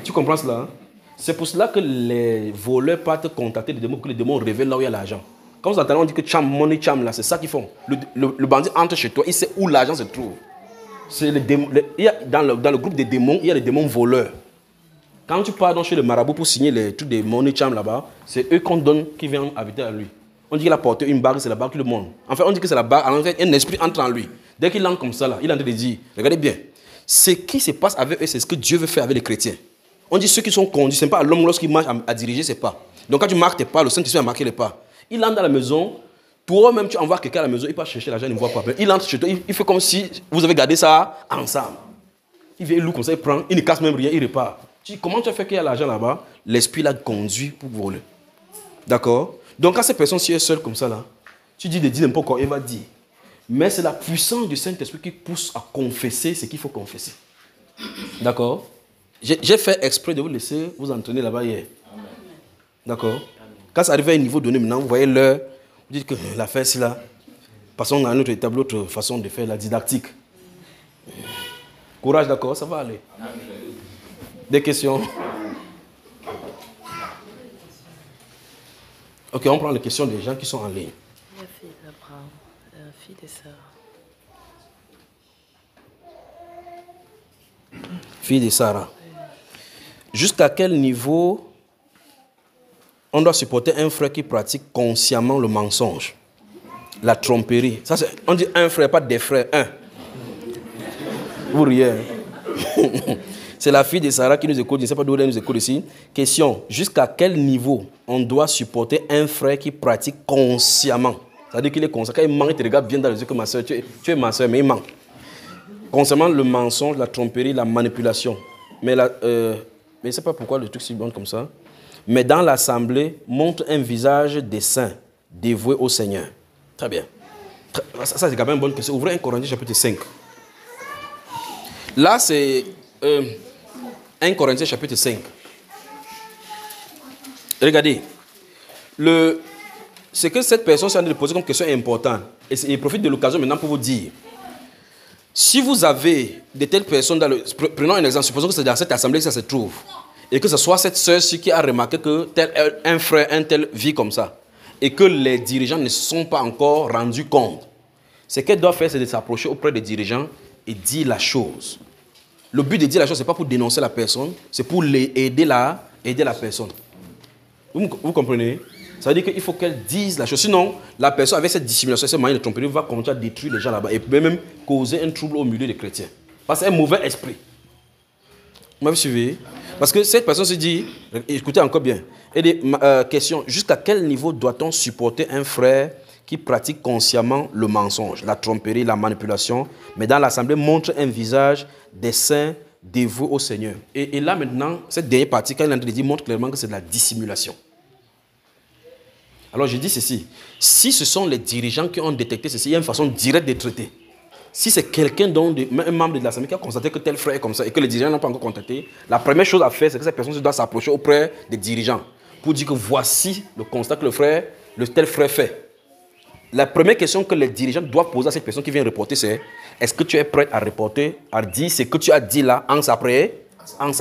Tu comprends cela? Hein? C'est pour cela que les voleurs partent contacter les démons, que les démons révèlent là où il y a l'argent. Quand vous entendez, on dit que cham, money cham, là, c'est ça qu'ils font. Le bandit entre chez toi, il sait où l'argent se trouve. C'est dans le groupe des démons, il y a les démons voleurs. Quand tu pars donc chez le marabout pour signer les trucs des money cham là-bas, c'est eux qu'on donne qui viennent habiter à lui. On dit qu'il a porté une bague, c'est la bague qui le montre. En fait, on dit que c'est la bague, en fait, un esprit entre en lui. Dès qu'il entre comme ça, là, il est en train de dire, regardez bien, ce qui se passe avec eux, c'est ce que Dieu veut faire avec les chrétiens. On dit ceux qui sont conduits, ce n'est pas l'homme lorsqu'il marche à diriger ses pas. Donc quand tu marques tes pas, le Saint-Esprit a marqué les pas. Il entre dans la maison, toi-même tu envoies quelqu'un à la maison, il part chercher l'argent, il ne voit pas. Il entre chez toi, il fait comme si vous avez gardé ça ensemble. Il vient, il loue comme ça, il prend, il ne casse même rien, il repart. Tu dis, comment tu as fait qu'il y a l'argent là-bas? L'esprit l'a conduit pour voler. D'accord? Donc quand cette personne si est seule comme ça, là, tu dis de dire n'importe quoi, il va dire. Mais c'est la puissance du Saint-Esprit qui pousse à confesser ce qu'il faut confesser. D'accord? J'ai fait exprès de vous laisser vous entraîner là-bas hier. D'accord? Quand ça arrive à un niveau donné, maintenant, vous voyez l'heure, vous dites que l'affaire, c'est là. Passons à un autre étape, l'autre façon de faire la didactique. Courage, d'accord? Ça va aller. Des questions? Ok, on prend les questions des gens qui sont en ligne. La fille d'Abraham, la fille de Sarah. Fille de Sarah. Jusqu'à quel niveau on doit supporter un frère qui pratique consciemment le mensonge, la tromperie? Ça, on dit un frère, pas des frères, un. Vous riez. C'est la fille de Sarah qui nous écoute, je ne sais pas d'où elle nous écoute ici. Question, jusqu'à quel niveau on doit supporter un frère qui pratique consciemment? C'est-à-dire qu'il est conscient. Quand il ment, il te regarde bien dans les yeux que ma soeur, tu es ma soeur, mais il ment. Concernant le mensonge, la tromperie, la manipulation. Mais je ne sais pas pourquoi le truc s'y bon comme ça. Mais dans l'assemblée, montre un visage des saints, dévoué au Seigneur. Très bien. Ça, c'est quand même une bonne question. Ouvrez 1 Corinthiens chapitre 5. Là, c'est 1 Corinthiens chapitre 5. Regardez. Ce que cette personne s'est en train de poser comme question est important. Et il profite de l'occasion maintenant pour vous dire. Si vous avez de telles personnes, prenons un exemple, supposons que c'est dans cette assemblée que ça se trouve, et que ce soit cette sœur-ci qui a remarqué que un frère, un tel vit comme ça, et que les dirigeants ne se sont pas encore rendus compte, ce qu'elle doit faire, c'est de s'approcher auprès des dirigeants et dire la chose. Le but de dire la chose, ce n'est pas pour dénoncer la personne, c'est pour aider la personne. Vous comprenez? Ça veut dire qu'il faut qu'elle dise la chose. Sinon, la personne avec cette dissimulation, ce moyen de tromperie, va commencer à détruire les gens là-bas et peut même causer un trouble au milieu des chrétiens. Parce que c'est un mauvais esprit. Vous m'avez suivi? Parce que cette personne se dit, écoutez encore bien, et des questions, jusqu'à quel niveau doit-on supporter un frère qui pratique consciemment le mensonge, la tromperie, la manipulation, mais dans l'assemblée montre un visage des saints dévoués au Seigneur? Et là maintenant, cette dernière partie, quand il est en train de dire, montre clairement que c'est de la dissimulation. Alors je dis ceci, si ce sont les dirigeants qui ont détecté ceci, il y a une façon directe de traiter. Si c'est quelqu'un, un membre de l'assemblée qui a constaté que tel frère est comme ça et que les dirigeants n'ont pas encore contacté, la première chose à faire, c'est que cette personne doit s'approcher auprès des dirigeants pour dire que voici le constat que le tel frère fait. La première question que les dirigeants doivent poser à cette personne qui vient reporter, c'est est-ce que tu es prêt à reporter, à dire ce que tu as dit là en sa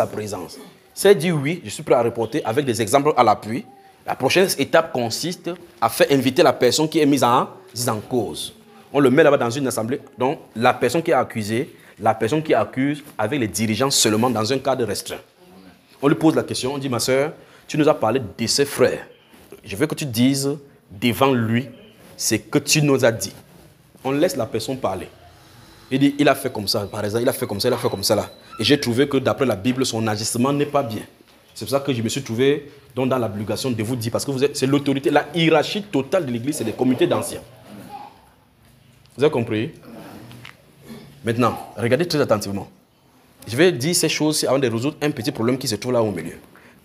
présence? Si elle dit oui, je suis prêt à reporter avec des exemples à l'appui. La prochaine étape consiste à faire inviter la personne qui est mise en cause. On le met là-bas dans une assemblée. Donc, la personne qui est accusée, la personne qui accuse avec les dirigeants seulement dans un cadre restreint. On lui pose la question, on dit, ma soeur, tu nous as parlé de ses frères. Je veux que tu dises devant lui ce que tu nous as dit. On laisse la personne parler. Il dit, il a fait comme ça, par exemple, il a fait comme ça, il a fait comme ça là. Et j'ai trouvé que d'après la Bible, son agissement n'est pas bien. C'est pour ça que je me suis trouvé dans l'obligation de vous dire, parce que c'est l'autorité, la hiérarchie totale de l'Église, c'est des comités d'anciens. Vous avez compris? Maintenant, regardez très attentivement. Je vais dire ces choses avant de résoudre un petit problème qui se trouve là au milieu.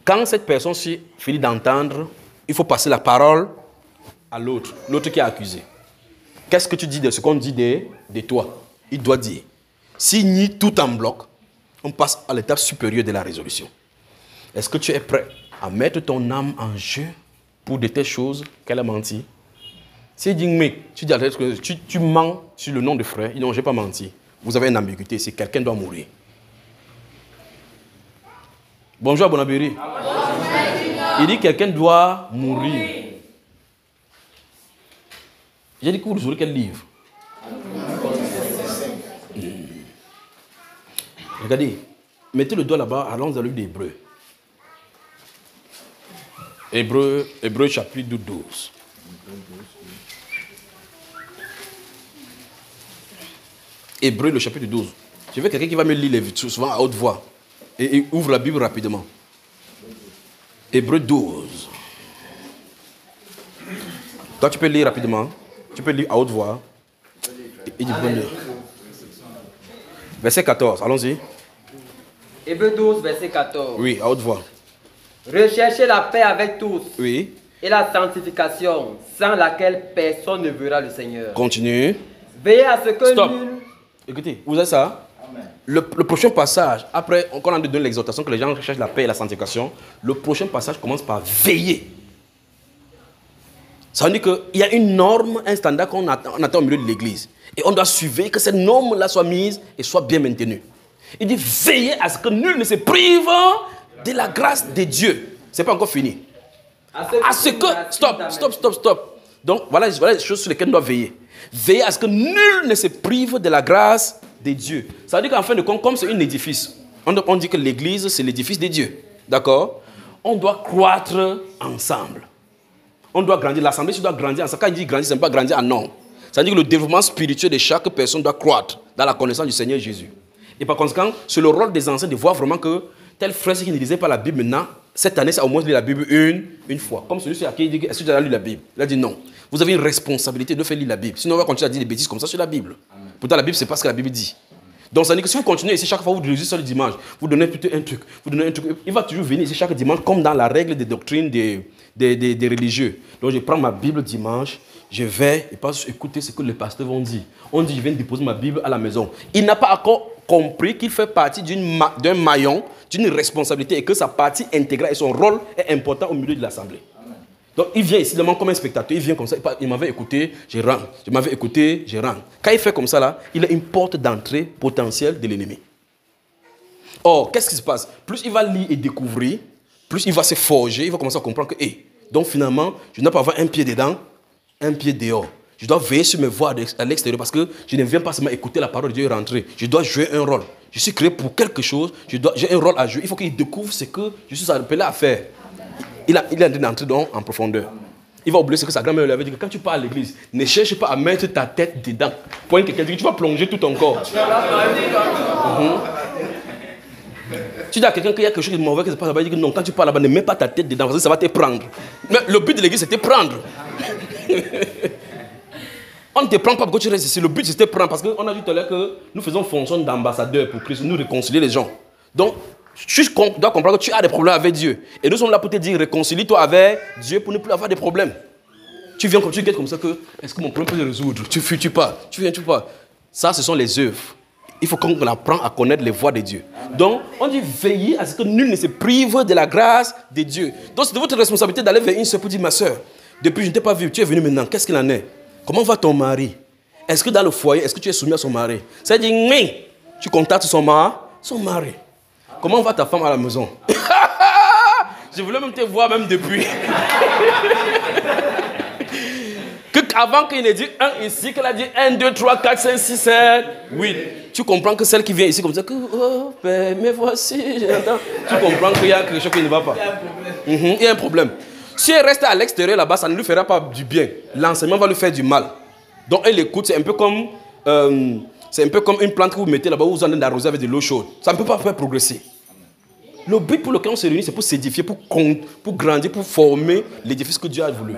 Quand cette personne finit d'entendre, il faut passer la parole à l'autre qui est accusé. Qu'est-ce que tu dis de ce qu'on dit de toi? Il doit dire. S'il nie tout en bloc, on passe à l'étape supérieure de la résolution. Est-ce que tu es prêt à mettre ton âme en jeu pour de telles choses qu'elle a menti? S'il dit, mec, tu mens sur le nom de frère, il dit non, je n'ai pas menti. Vous avez une ambiguïté, c'est quelqu'un doit mourir. Bonjour, Bonabiri. Il dit quelqu'un doit mourir. J'ai dit que vous aurez quel livre? Regardez, mettez le doigt là-bas, allons dans le livre d'Hébreux. Hébreux chapitre 12. Hébreux le chapitre 12. Je veux quelqu'un qui va me lire les vitres souvent à haute voix. Et ouvre la Bible rapidement. Hébreux 12. Toi tu peux lire rapidement. Tu peux lire à haute voix. Et du bonheur. Verset 14, allons-y. Hébreux 12, verset 14. Oui, à haute voix. Recherchez la paix avec tous. Oui. Et la sanctification, sans laquelle personne ne verra le Seigneur. Continue. Veillez à ce que Stop. nul... Écoutez, vous avez ça? Le prochain passage, après qu'on a donné l'exhortation que les gens recherchent la paix et la sanctification, le prochain passage commence par veiller. Ça veut dire qu'il y a une norme, un standard qu'on attend au milieu de l'église. Et on doit surveiller que cette norme-là soit mise et soit bien maintenue. Il dit veillez à ce que nul ne se prive de la grâce de Dieu. Ce n'est pas encore fini. À ce que... Stop. Donc voilà les choses sur lesquelles on doit veiller. Veillez à ce que nul ne se prive de la grâce de Dieu. Ça veut dire qu'en fin de compte, comme c'est un édifice, on dit que l'église, c'est l'édifice de Dieu. D'accord? On doit croître ensemble. On doit grandir. L'assemblée doit grandir ensemble. Quand il dit grandir, ce n'est pas grandir en nombre. Ça veut dire que le développement spirituel de chaque personne doit croître dans la connaissance du Seigneur Jésus. Et par conséquent, c'est le rôle des anciens de voir vraiment que tel frère qui ne lisait pas la Bible maintenant, cette année, ça a au moins lu la Bible une fois. Comme celui à qui il dit, est-ce que tu as lu la Bible? Il a dit non. Vous avez une responsabilité de faire lire la Bible. Sinon, on va continuer à dire des bêtises comme ça sur la Bible. Amen. Pourtant, la Bible, c'est pas ce que la Bible dit. Donc, ça veut dire que si vous continuez ici, chaque fois vous lisez sur le dimanche, vous donnez plutôt un truc, il va toujours venir ici chaque dimanche, comme dans la règle des doctrines des religieux. Donc, je prends ma Bible dimanche, je vais et pas écouter ce que les pasteurs vont dire. On dit, je viens déposer ma Bible à la maison. Il n'a pas encore compris qu'il fait partie d'un maillon, d'une responsabilité et que sa partie intégrale et son rôle est important au milieu de l'assemblée. Donc il vient ici comme un spectateur, il vient comme ça, il m'avait écouté, je rentre. Je m'avais écouté, je rentre. Quand il fait comme ça là, il a une porte d'entrée potentielle de l'ennemi. Or, qu'est-ce qui se passe? Plus il va lire et découvrir, plus il va se forger, il va commencer à comprendre que, donc finalement, je ne dois pas avoir un pied dedans, un pied dehors. Je dois veiller sur mes voies à l'extérieur parce que je ne viens pas seulement écouter la parole de Dieu et rentrer. Je dois jouer un rôle. Je suis créé pour quelque chose, j'ai un rôle à jouer. Il faut qu'il découvre ce que je suis appelé à faire. Il est en train d'entrer en profondeur. Il va oublier ce que sa grand-mère lui avait dit, que quand tu pars à l'église, ne cherche pas à mettre ta tête dedans. Pour quelqu'un dit que tu vas plonger tout ton corps. Tu dis à quelqu'un qu'il y a quelque chose de mauvais qui se passe là-bas, il dit que non, quand tu pars là-bas, ne mets pas ta tête dedans, parce que ça va te prendre. Mais le but de l'église, c'est te prendre. On ne te prend pas pour que tu restes ici. Le but, c'est de te prendre. Parce qu'on a dit tout à l'heure que nous faisons fonction d'ambassadeur pour Christ, nous réconcilier les gens. Donc, tu dois comprendre que tu as des problèmes avec Dieu. Et nous sommes là pour te dire, réconcilie-toi avec Dieu pour ne plus avoir de problèmes. Tu viens comme tu guettes comme ça que, est-ce que mon problème peut se résoudre? Tu fuis, tu pars. Tu viens, tu pars. Ça, ce sont les œuvres. Il faut qu'on apprenne à connaître les voies de Dieu. Donc, on dit veiller à ce que nul ne se prive de la grâce de Dieu. Donc, c'est de votre responsabilité d'aller vers une sœur pour dire, ma sœur, depuis je ne t'ai pas vu, tu es venu maintenant, qu'est-ce qu'il en est? Comment va ton mari? Est-ce que dans le foyer, est-ce que tu es soumis à son mari? C'est-à-dire, oui, tu contactes son mari. Comment va ta femme à la maison? Je voulais même te voir même depuis. Avant qu'il ait dit 1 ici, qu'elle a dit 1, 2, 3, 4, 5, 6, 7, 8. Tu comprends que celle qui vient ici comme ça, que oh, ben, mais voici, j'entends. Tu comprends qu'il y a quelque chose qui ne va pas. Il y a un problème. Si elle reste à l'extérieur là-bas, ça ne lui fera pas du bien. L'enseignement va lui faire du mal. Donc elle écoute, c'est un peu comme une plante que vous mettez là-bas, où vous en allez l'arroser avec de l'eau chaude. Ça ne peut pas faire progresser. Le but pour lequel on se réunit, c'est pour s'édifier, pour grandir, pour former l'édifice que Dieu a voulu.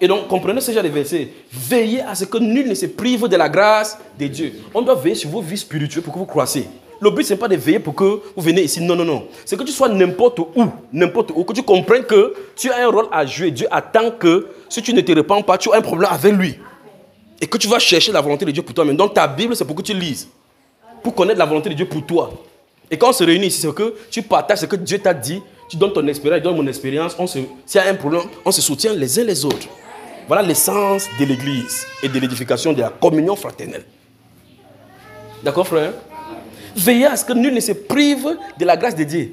Et donc, comprenez ce genre de versets. Veillez à ce que nul ne se prive de la grâce de Dieu. On doit veiller sur vos vies spirituelles pour que vous croissiez. Le but, ce n'est pas de veiller pour que vous venez ici. Non, non, non. C'est que tu sois n'importe où, que tu comprennes que tu as un rôle à jouer. Dieu attend que, si tu ne te répands pas, tu as un problème avec lui. Et que tu vas chercher la volonté de Dieu pour toi-même. Donc, ta Bible, c'est pour que tu lises. Pour connaître la volonté de Dieu pour toi. Et quand on se réunit ici, c'est que tu partages ce que Dieu t'a dit. Tu donnes ton expérience, je donne mon expérience. S'il y a un problème, on se soutient les uns les autres. Voilà l'essence de l'église et de l'édification de la communion fraternelle. D'accord, frère? Veillez à ce que nul ne se prive de la grâce de Dieu.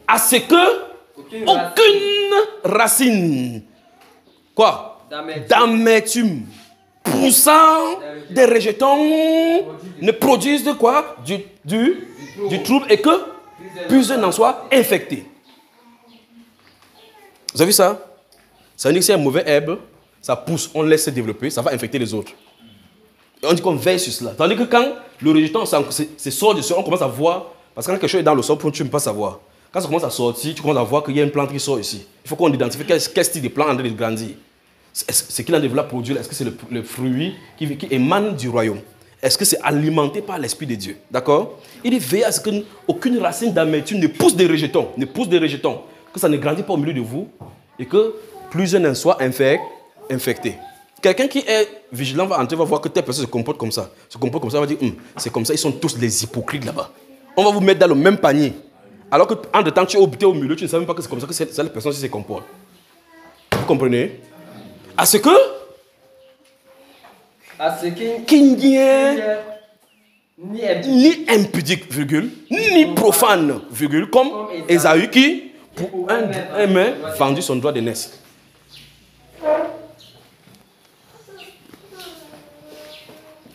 À ce que Aucune racine. Quoi? D'amertume. Poussant des rejetons ne produisent de quoi? Du trouble et que plusieurs n'en soient infectés. Vous avez vu ça? Ça veut dire que c'est un mauvais herbe, ça pousse, on laisse se développer, ça va infecter les autres. Et on dit qu'on veille sur cela. Tandis que quand le rejeton c'est sort du sol, on commence à voir, parce que quand quelque chose est dans le sol, tu ne peux pas savoir. Quand ça commence à sortir, tu commences à voir qu'il y a une plante qui sort ici. Il faut qu'on identifie quel style de plante est en train de grandir. C'est qu'il en développe produire, est-ce que c'est le fruit qui émane du royaume? Est-ce que c'est alimenté par l'Esprit de Dieu? D'accord? Il dit veillez à ce qu'aucune racine d'amertume ne pousse des rejetons, que ça ne grandit pas au milieu de vous et que plusieurs n'en soient infectés. Quelqu'un qui est vigilant va entrer, va voir que telle personne se comporte comme ça, va dire c'est comme ça, ils sont tous les hypocrites là-bas. On va vous mettre dans le même panier. Alors que entre temps tu es au milieu, tu ne sais même pas que c'est comme ça que cette personne se comporte. Vous comprenez? À ce qu'il n'y ait ni impudique, virgule, ni profane, virgule, comme Ésaü qui, pour un main, vendit son droit d'aînesse.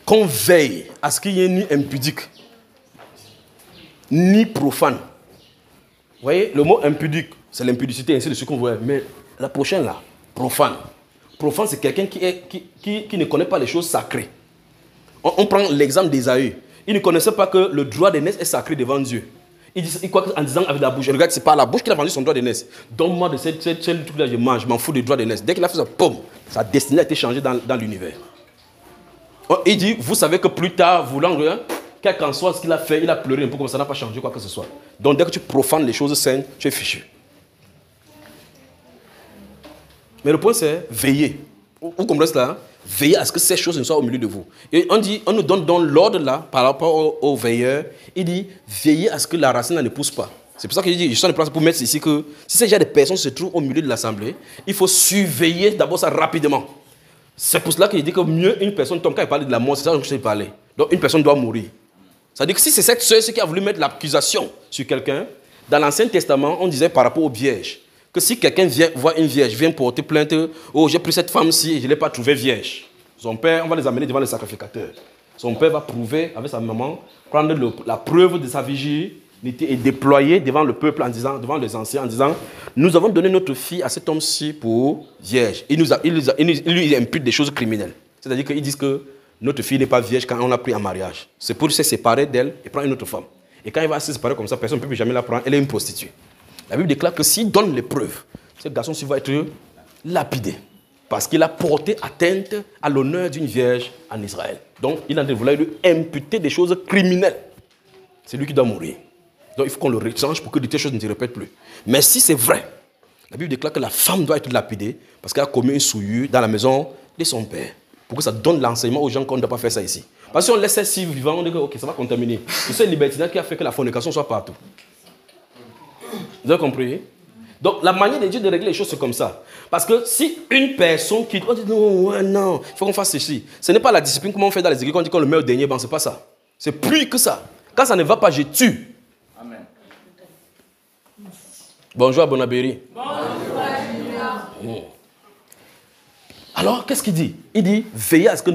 Qu'on veille à ce qu'il n'y ait ni impudique, ni profane. Vous voyez, le mot impudique, c'est l'impudicité, ainsi de suite qu'on voit. Mais la prochaine là, profane. Profane, c'est quelqu'un qui ne connaît pas les choses sacrées. On prend l'exemple d'Ésaü. Il ne connaissait pas que le droit d'aînesse est sacré devant Dieu. Il croit qu'en disant avec la bouche, regarde, c'est par la bouche qu'il a vendu son droit d'aînesse. Donne-moi de ce truc-là, je mange, je m'en fous du droit d'aînesse. Dès qu'il a fait ça, poum, sa destinée a été changée dans l'univers. Il dit, vous savez que plus tard, voulant rien, quel qu'en soit ce qu'il a fait, il a pleuré un peu comme ça n'a pas changé quoi que ce soit. Donc dès que tu profanes les choses saines, tu es fichu. Mais le point c'est veiller. Vous comprenez cela? Veillez à ce que ces choses ne soient au milieu de vous. Et on nous donne donc l'ordre là, par rapport aux veilleurs. Il dit, veillez à ce que la racine ne pousse pas. C'est pour ça qu'il dit, je suis en place pour mettre ici que si ces gens de personnes se trouvent au milieu de l'assemblée, il faut surveiller d'abord ça rapidement. C'est pour cela qu'il dit que mieux une personne tombe. Quand il parle de la mort, c'est ça que je t'ai parlé. Donc une personne doit mourir. C'est-à-dire que si c'est cette sœur qui a voulu mettre l'accusation sur quelqu'un, dans l'Ancien Testament, on disait par rapport aux vierges, que si quelqu'un voit une vierge, vient porter plainte, oh j'ai pris cette femme-ci et je ne l'ai pas trouvée vierge. Son père, on va les amener devant le sacrificateur. Son père va prouver avec sa maman, prendre la preuve de sa virginité et déployer devant le peuple, devant les anciens, en disant, nous avons donné notre fille à cet homme-ci pour vierge. Il lui impute des choses criminelles. C'est-à-dire qu'ils disent que notre fille n'est pas vierge quand on l'a pris en mariage. C'est pour se séparer d'elle et prendre une autre femme. Et quand il va se séparer comme ça, personne ne peut jamais la prendre, elle est une prostituée. La Bible déclare que s'il donne les preuves, ce garçon-ci va être lapidé. Parce qu'il a porté atteinte à l'honneur d'une vierge en Israël. Donc, il a voulu lui imputer des choses criminelles. C'est lui qui doit mourir. Donc, il faut qu'on le rechange pour que de telles choses ne se répètent plus. Mais si c'est vrai, la Bible déclare que la femme doit être lapidée parce qu'elle a commis une souillure dans la maison de son père. Pour que ça donne l'enseignement aux gens qu'on ne doit pas faire ça ici. Parce que si on laisse ça si vivant, on dit que okay, ça va contaminer. C'est le libertinage qui a fait que la fornication soit partout. Vous avez compris? Donc la manière de Dieu de régler les choses, c'est comme ça. Parce que si une personne quitte, on dit non, il faut qu'on fasse ceci. Ce n'est pas la discipline comme on fait dans les églises, qu'on dit qu'on le met au dernier banc, ce n'est pas ça. C'est plus que ça. Quand ça ne va pas, je tue. Amen. Bonjour à Bonabéry. Bonjour. Alors, qu'est-ce qu'il dit? Il dit, veillez à ce que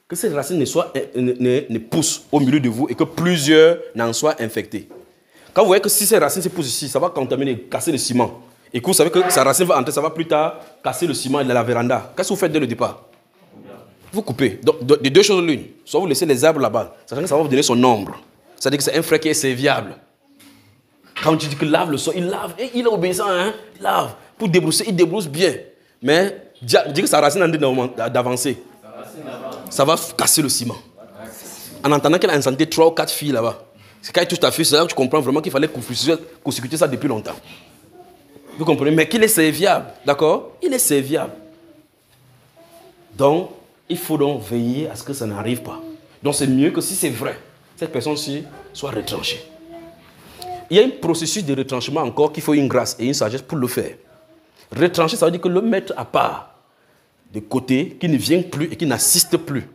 que cette racine ne pousse au milieu de vous et que plusieurs n'en soient infectés. Quand vous voyez que si ces racines se poussent ici, ça va contaminer, casser le ciment. Et que vous savez que sa racine va entrer, ça va plus tard casser le ciment et la véranda. Qu'est-ce que vous faites dès le départ? Vous coupez. Donc, de deux choses l'une. Soit vous laissez les arbres là-bas, ça va vous donner son ombre. C'est-à-dire que c'est un frère qui est serviable. Quand tu dis que lave le sol, il lave. Et il est obéissant, hein? Il lave. Pour débrousser, il débrousse bien. Mais dis que sa racine est en train d'avancer. Ça va casser le ciment. En entendant qu'elle a enchanté 3 ou 4 filles là-bas. C'est quand il touche ta fille, c'est là que tu comprends vraiment qu'il fallait constituer ça depuis longtemps. Vous comprenez? Mais qu'il est serviable, d'accord? Il est serviable. Donc, il faut donc veiller à ce que ça n'arrive pas. Donc, c'est mieux que si c'est vrai, cette personne-ci soit retranchée. Il y a un processus de retranchement encore qu'il faut une grâce et une sagesse pour le faire. Retrancher, ça veut dire que le mettre à part, de côté, qui ne vient plus et qui n'assiste plus.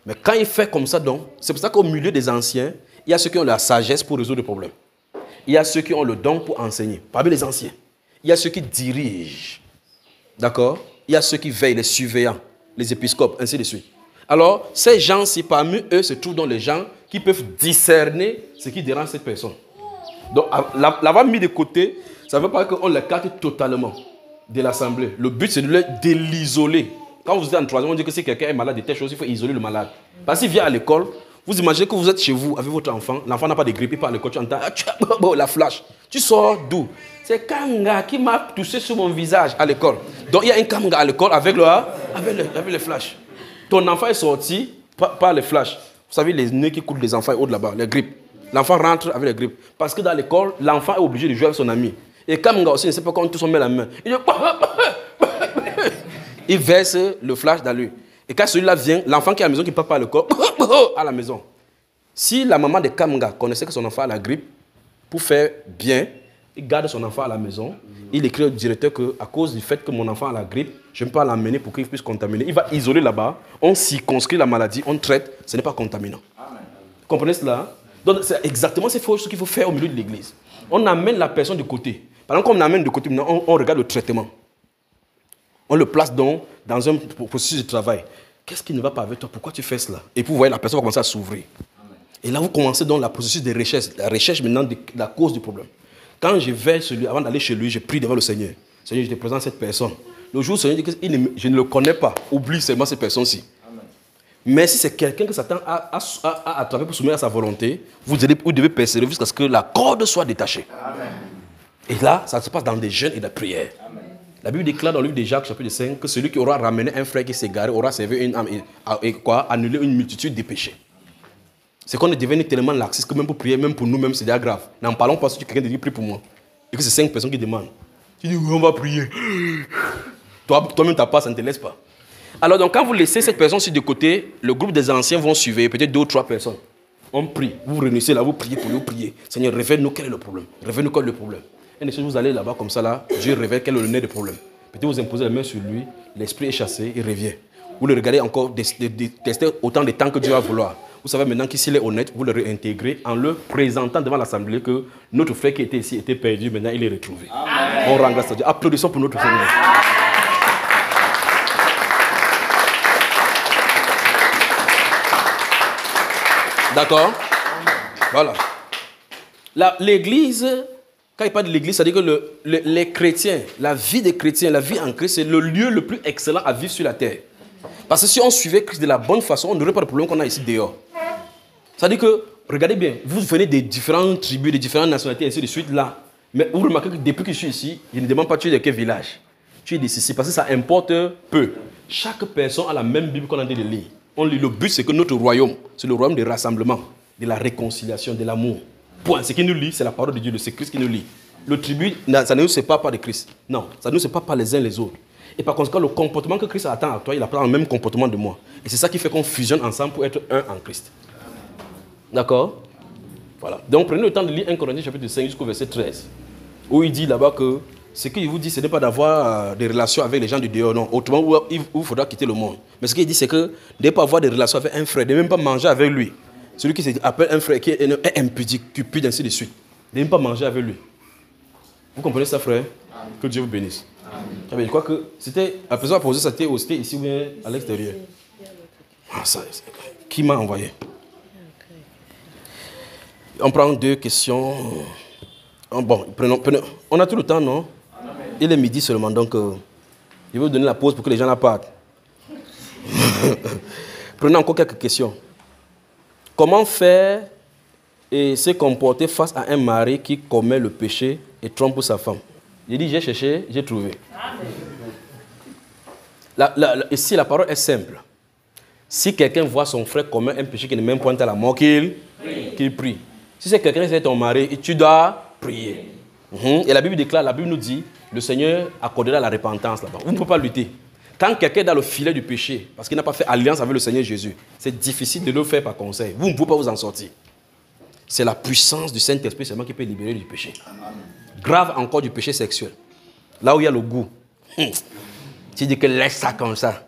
Mais quand il fait comme ça, donc, c'est pour ça qu'au milieu des anciens, il y a ceux qui ont la sagesse pour résoudre le problème. Il y a ceux qui ont le don pour enseigner, parmi les anciens. Il y a ceux qui dirigent. D'accord? Il y a ceux qui veillent, les surveillants, les épiscopes, ainsi de suite. Alors, ces gens-ci, parmi eux, se trouvent dans les gens qui peuvent discerner ce qui dérange cette personne. Donc, l'avoir mis de côté, ça ne veut pas dire qu'on l'écarte totalement de l'assemblée. Le but, c'est de l'isoler. Quand vous êtes en troisième, on dit que si quelqu'un est malade de telle chose, il faut isoler le malade. Parce qu'il vient à l'école, vous imaginez que vous êtes chez vous avec votre enfant, l'enfant n'a pas de grippe, il part à l'école, tu entends la flash. Tu sors d'où? C'est Kanga qui m'a touché sur mon visage à l'école. Donc il y a un Kanga à l'école avec le flash. Ton enfant est sorti par les flashs. Vous savez, les nez qui coulent des enfants haut de là-bas, les grippes. L'enfant rentre avec les grippes. Parce que dans l'école, l'enfant est obligé de jouer avec son ami. Et Kanga aussi ne sait pas quand tous on met la main. Il verse le flash dans lui. Et quand celui-là vient, l'enfant qui est à la maison, qui part par le corps, à la maison. Si la maman de Kamga connaissait que son enfant a la grippe, pour faire bien, il garde son enfant à la maison. Il écrit au directeur qu'à cause du fait que mon enfant a la grippe, je ne peux pas l'emmener pour qu'il puisse contaminer. Il va isoler là-bas, on circonscrit la maladie, on traite, ce n'est pas contaminant. Amen. Vous comprenez cela? Donc c'est exactement ce qu'il faut faire au milieu de l'église. On amène la personne de côté. Par exemple, quand on amène de côté, maintenant, on regarde le traitement. On le place donc dans un processus de travail. Qu'est-ce qui ne va pas avec toi? Pourquoi tu fais cela? Et puis vous voyez, la personne va commencer à s'ouvrir. Et là, vous commencez donc le processus de recherche. La recherche maintenant de la cause du problème. Quand je vais chez lui, avant d'aller chez lui, je prie devant le Seigneur. Seigneur, je te présente cette personne. Le jour où le Seigneur dit que je ne le connais pas, oublie seulement cette personne-ci. Mais si c'est quelqu'un que Satan a attrapé pour soumettre à sa volonté, vous devez persévérer jusqu'à ce que la corde soit détachée. Amen. Et là, ça se passe dans des jeûnes et des prières. Amen. La Bible déclare dans le livre de Jacques, chapitre 5, que celui qui aura ramené un frère qui s'est garé aura servi une âme et annulé une multitude de péchés. C'est qu'on est devenu tellement laxiste que même pour prier, même pour nous-mêmes, c'est déjà grave. N'en parlons pas si quelqu'un te dit prie pour moi. Et que c'est 5 personnes qui demandent. Tu dis oui, on va prier. Toi-même, ta part, ça ne te laisse pas. Alors, donc, quand vous laissez cette personne-ci de côté, le groupe des anciens vont suivre, peut-être 2 ou 3 personnes. On prie. Vous réunissez là, vous priez pour nous, priez. Seigneur, révèle-nous quel est le problème. Révèle-nous quel est le problème. Et si vous allez là-bas comme ça, là, Dieu révèle quel est le nez du problème. Peut-être vous imposez la main sur lui, l'esprit est chassé, il revient. Vous le regardez encore, tester autant de temps que Dieu va vouloir. Vous savez maintenant que s'il est honnête, vous le réintégrez en le présentant devant l'assemblée que notre frère qui était ici était perdu, maintenant il est retrouvé. Amen. On rend grâce à Dieu. Applaudissons pour notre frère. D'accord? Voilà. L'église, quand il parle de l'église, ça veut dire que les chrétiens, la vie des chrétiens, la vie en Christ, c'est le lieu le plus excellent à vivre sur la terre. Parce que si on suivait Christ de la bonne façon, on n'aurait pas de problème qu'on a ici dehors. Ça veut dire que, regardez bien, vous venez des différentes tribus, des différentes nationalités, ainsi de suite là. Mais vous remarquez que depuis que je suis ici, je ne demande pas tu es de quel village. Tu es d'ici, parce que ça importe peu. Chaque personne a la même Bible qu'on a dit de lire. On lit. Le but, c'est que notre royaume, c'est le royaume du rassemblement, de la réconciliation, de l'amour. Point. Ce qui nous lie, c'est la parole de Dieu, c'est Christ qui nous lie. Le tribut, ça ne nous sépare pas de Christ. Non, ça ne nous sépare pas les uns les autres. Et par conséquent, le comportement que Christ attend à toi, il apprend le même comportement de moi. Et c'est ça qui fait qu'on fusionne ensemble pour être un en Christ. D'accord? Voilà. Donc prenez le temps de lire 1 Corinthiens chapitre 5 jusqu'au verset 13. Où il dit là-bas que ce qu'il vous dit, ce n'est pas d'avoir des relations avec les gens du dehors, non. Autrement, il faudra quitter le monde. Mais ce qu'il dit, c'est que de ne pas avoir des relations avec un frère, de ne même pas manger avec lui. Celui qui s'appelle un frère qui est impudique, cupide, ainsi de suite. De ne même pas manger avec lui. Vous comprenez ça, frère? Amen. Que Dieu vous bénisse. Amen. Je crois que c'était, la personne a posé ça, c'était ici ou bien à l'extérieur. Ah, ça, qui m'a envoyé? On prend 2 questions. Bon, prenons. On a tout le temps, non? Il est midi seulement, donc je vais vous donner la pause pour que les gens la partent. Prenons encore quelques questions. Comment faire et se comporter face à un mari qui commet le péché et trompe sa femme? J'ai dit, j'ai cherché, j'ai trouvé. Ici, la parole est simple. Si quelqu'un voit son frère commettre un péché qui ne mène point à la mort, qu'il prie. Si c'est quelqu'un qui est ton mari, tu dois prier. Et la Bible déclare, la Bible nous dit, le Seigneur accordera la repentance là-bas. Vous ne pouvez pas lutter. Quand quelqu'un est dans le filet du péché, parce qu'il n'a pas fait alliance avec le Seigneur Jésus, c'est difficile de le faire par conseil. Vous ne pouvez pas vous en sortir. C'est la puissance du Saint-Esprit seulement qui peut libérer du péché. Grave encore du péché sexuel. Là où il y a le goût. Tu dis que laisse ça comme ça.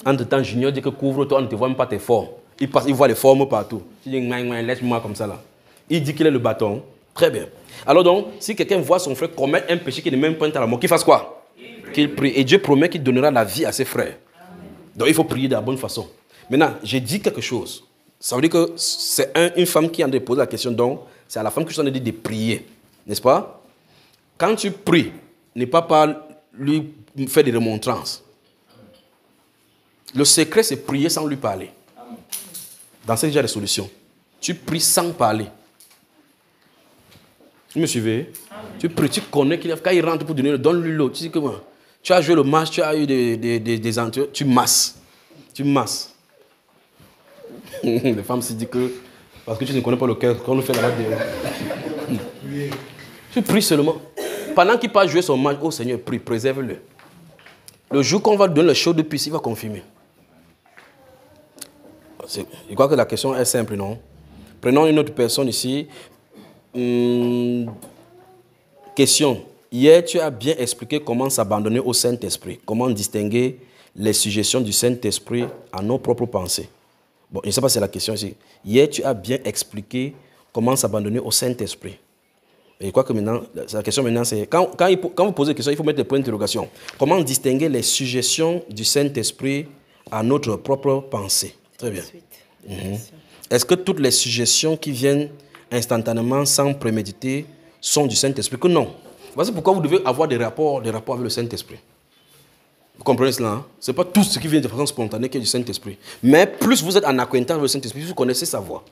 Entre-temps, Junior dit que couvre-toi, on ne te voit même pas tes formes. Il voit les formes partout. Tu dis, laisse-moi comme ça là. Il dit qu'il est le bâton. Très bien. Alors donc, si quelqu'un voit son frère commettre un péché qui n'est même pas à la mort, qu'il fasse quoi? Qu'il prie. Et Dieu promet qu'il donnera la vie à ses frères. Donc il faut prier de la bonne façon. Maintenant, j'ai dit quelque chose. Ça veut dire que c'est une femme qui a posé la question, donc c'est à la femme que je suis en train de dire de prier. N'est-ce pas? Quand tu pries, n'est pas lui faire des remontrances. Le secret, c'est prier sans lui parler. Dans ce genre de solution. Tu pries sans parler. Vous me suivez? Tu pries, tu connais qu'il quand il rentre pour donner, donne-lui l'eau. Tu dis comment? Tu as joué le match, tu as eu des entrées, tu masses. Tu masses. Les femmes se disent que, parce que tu ne connais pas le cœur, qu'on nous fait la Tu pries seulement. Pendant qu'il passe jouer son match, oh Seigneur, prie, préserve-le. Le jour qu'on va donner le chaud de puce, il va confirmer. Je crois que la question est simple, non? Prenons une autre personne ici. Question. Hier, tu as bien expliqué comment s'abandonner au Saint-Esprit, comment distinguer les suggestions du Saint-Esprit à nos propres pensées. Bon, je ne sais pas si c'est la question ici. Hier, tu as bien expliqué comment s'abandonner au Saint-Esprit. Et je crois que maintenant, la question maintenant, c'est quand vous posez la question, il faut mettre des points d'interrogation. Comment distinguer les suggestions du Saint-Esprit à notre propre pensée? Très bien. Est-ce que toutes les suggestions qui viennent instantanément, sans préméditer, sont du Saint-Esprit? Que non. Voici pourquoi vous devez avoir des rapports avec le Saint-Esprit. Vous comprenez cela? Hein? Ce n'est pas tout ce qui vient de façon spontanée qui est du Saint-Esprit. Mais plus vous êtes en acquaintance avec le Saint-Esprit, plus vous connaissez sa voix.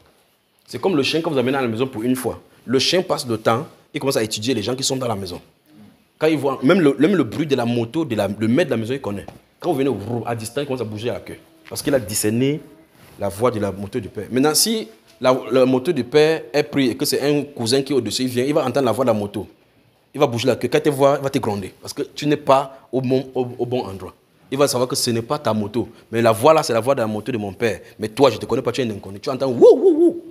C'est comme le chien que vous amenez à la maison pour une fois. Le chien passe le temps, il commence à étudier les gens qui sont dans la maison. Quand il voit, même le bruit de la moto, le maître de la maison, il connaît. Quand vous venez à distance, il commence à bouger à la queue. Parce qu'il a discerné la voix de la moto du père. Maintenant, si la moto du père est prise et que c'est un cousin qui est au-dessus, il vient, il va entendre la voix de la moto. Il va bouger la queue. Quand il te voit, il va te gronder. Parce que tu n'es pas au bon endroit. Il va savoir que ce n'est pas ta moto. Mais la voix là, c'est la voix de la moto de mon père. Mais toi, je ne te connais pas, tu es un inconnu. Tu entends wouh, wouh, wouh.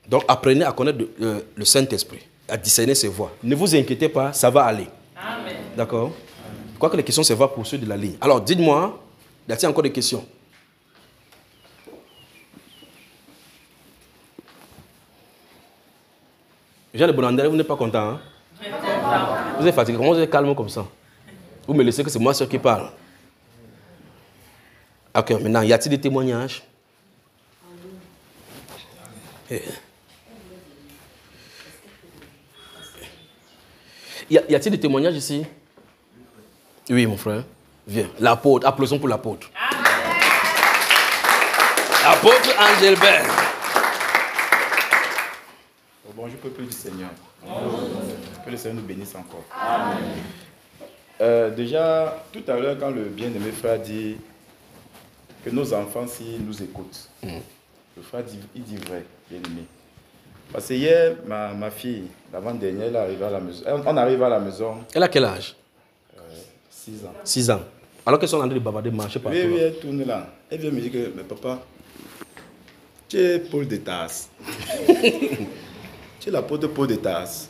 Donc apprenez à connaître le Saint-Esprit, à discerner ses voix. Ne vous inquiétez pas, ça va aller. Amen. D'accord? Je crois que les questions, ça va pour ceux de la ligne. Alors, dites-moi, y a-t-il encore des questions? Jean de Bonandère, vous n'êtes pas content, hein? Vous êtes fatigué, comment vous êtes calme comme ça? Vous me laissez que c'est moi seul qui parle. Ok, maintenant, y a-t-il des témoignages? Y a-t-il des témoignages ici? Oui, mon frère. Viens. L'apôtre. Applaudissons pour l'apôtre. Apôtre Angelbert. Bonjour, peuple du Seigneur. Que le Seigneur nous bénisse encore. Déjà, tout à l'heure, quand le bien-aimé frère dit que nos enfants, s'ils nous écoutent, le frère dit, il dit vrai, bien-aimé. Parce que hier, ma fille, l'avant-dernière, elle arrive à la maison. On arrive à la maison. Elle a quel âge? 6 ans. 6 ans. Alors qu'elles sont en train de bavarder, marcher partout. Oui, elle tourne là. Elle vient me dire que, mais papa, tu es Paul de Tarse. Tu es l'apôtre Paul de Tarse.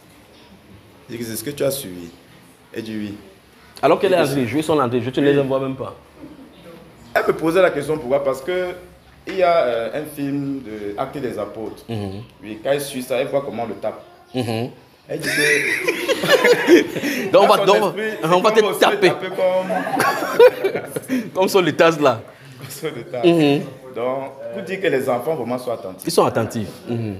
Je dis, c'est ce que tu as suivi. Elle dit oui. Alors qu'elle est en train de jouer son entrée, je ne les envoie même pas. Elle me posait la question pourquoi? Parce que il y a un film de Actes des Apôtres. Oui, quand elle suit ça, elle voit comment on le tape. Elle dit que... donc on va te taper. Comme sur les tasses là. Donc, pour dire que les enfants vraiment soient attentifs. Ils sont attentifs.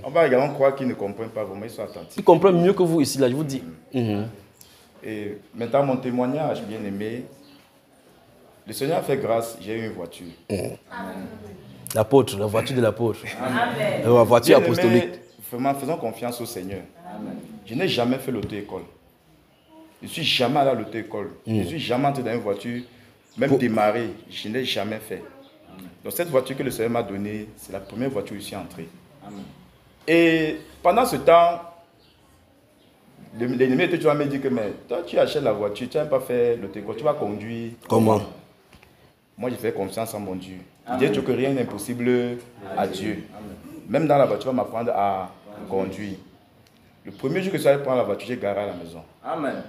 On va également croire qu'ils ne comprennent pas vraiment, ils sont attentifs. Ils comprennent mieux que vous ici, là, je vous dis. Et maintenant, mon témoignage, bien aimé, le Seigneur a fait grâce, j'ai eu une voiture. L'apôtre, la voiture de l'apôtre. La voiture bien apostolique. Aimé, vraiment, faisons confiance au Seigneur. Amen. Je n'ai jamais fait l'auto-école. Je ne suis jamais allé à l'auto-école. Je ne suis jamais entré dans une voiture, même démarrer, je n'ai jamais fait. Donc cette voiture que le Seigneur m'a donnée, c'est la première voiture où je suis entré. Amen. Et pendant ce temps, l'ennemi était toujours à me dire que mais toi tu achètes la voiture, tu n'as pas fait l'auto-école, tu vas conduire. Comment? Moi j'ai fait confiance en mon Dieu. Il dit que rien n'est impossible à Dieu. Amen. Même dans la voiture, tu vas m'apprendre à conduire. Le premier jour que je suis allé prendre la voiture, j'ai garé à la maison. Amen.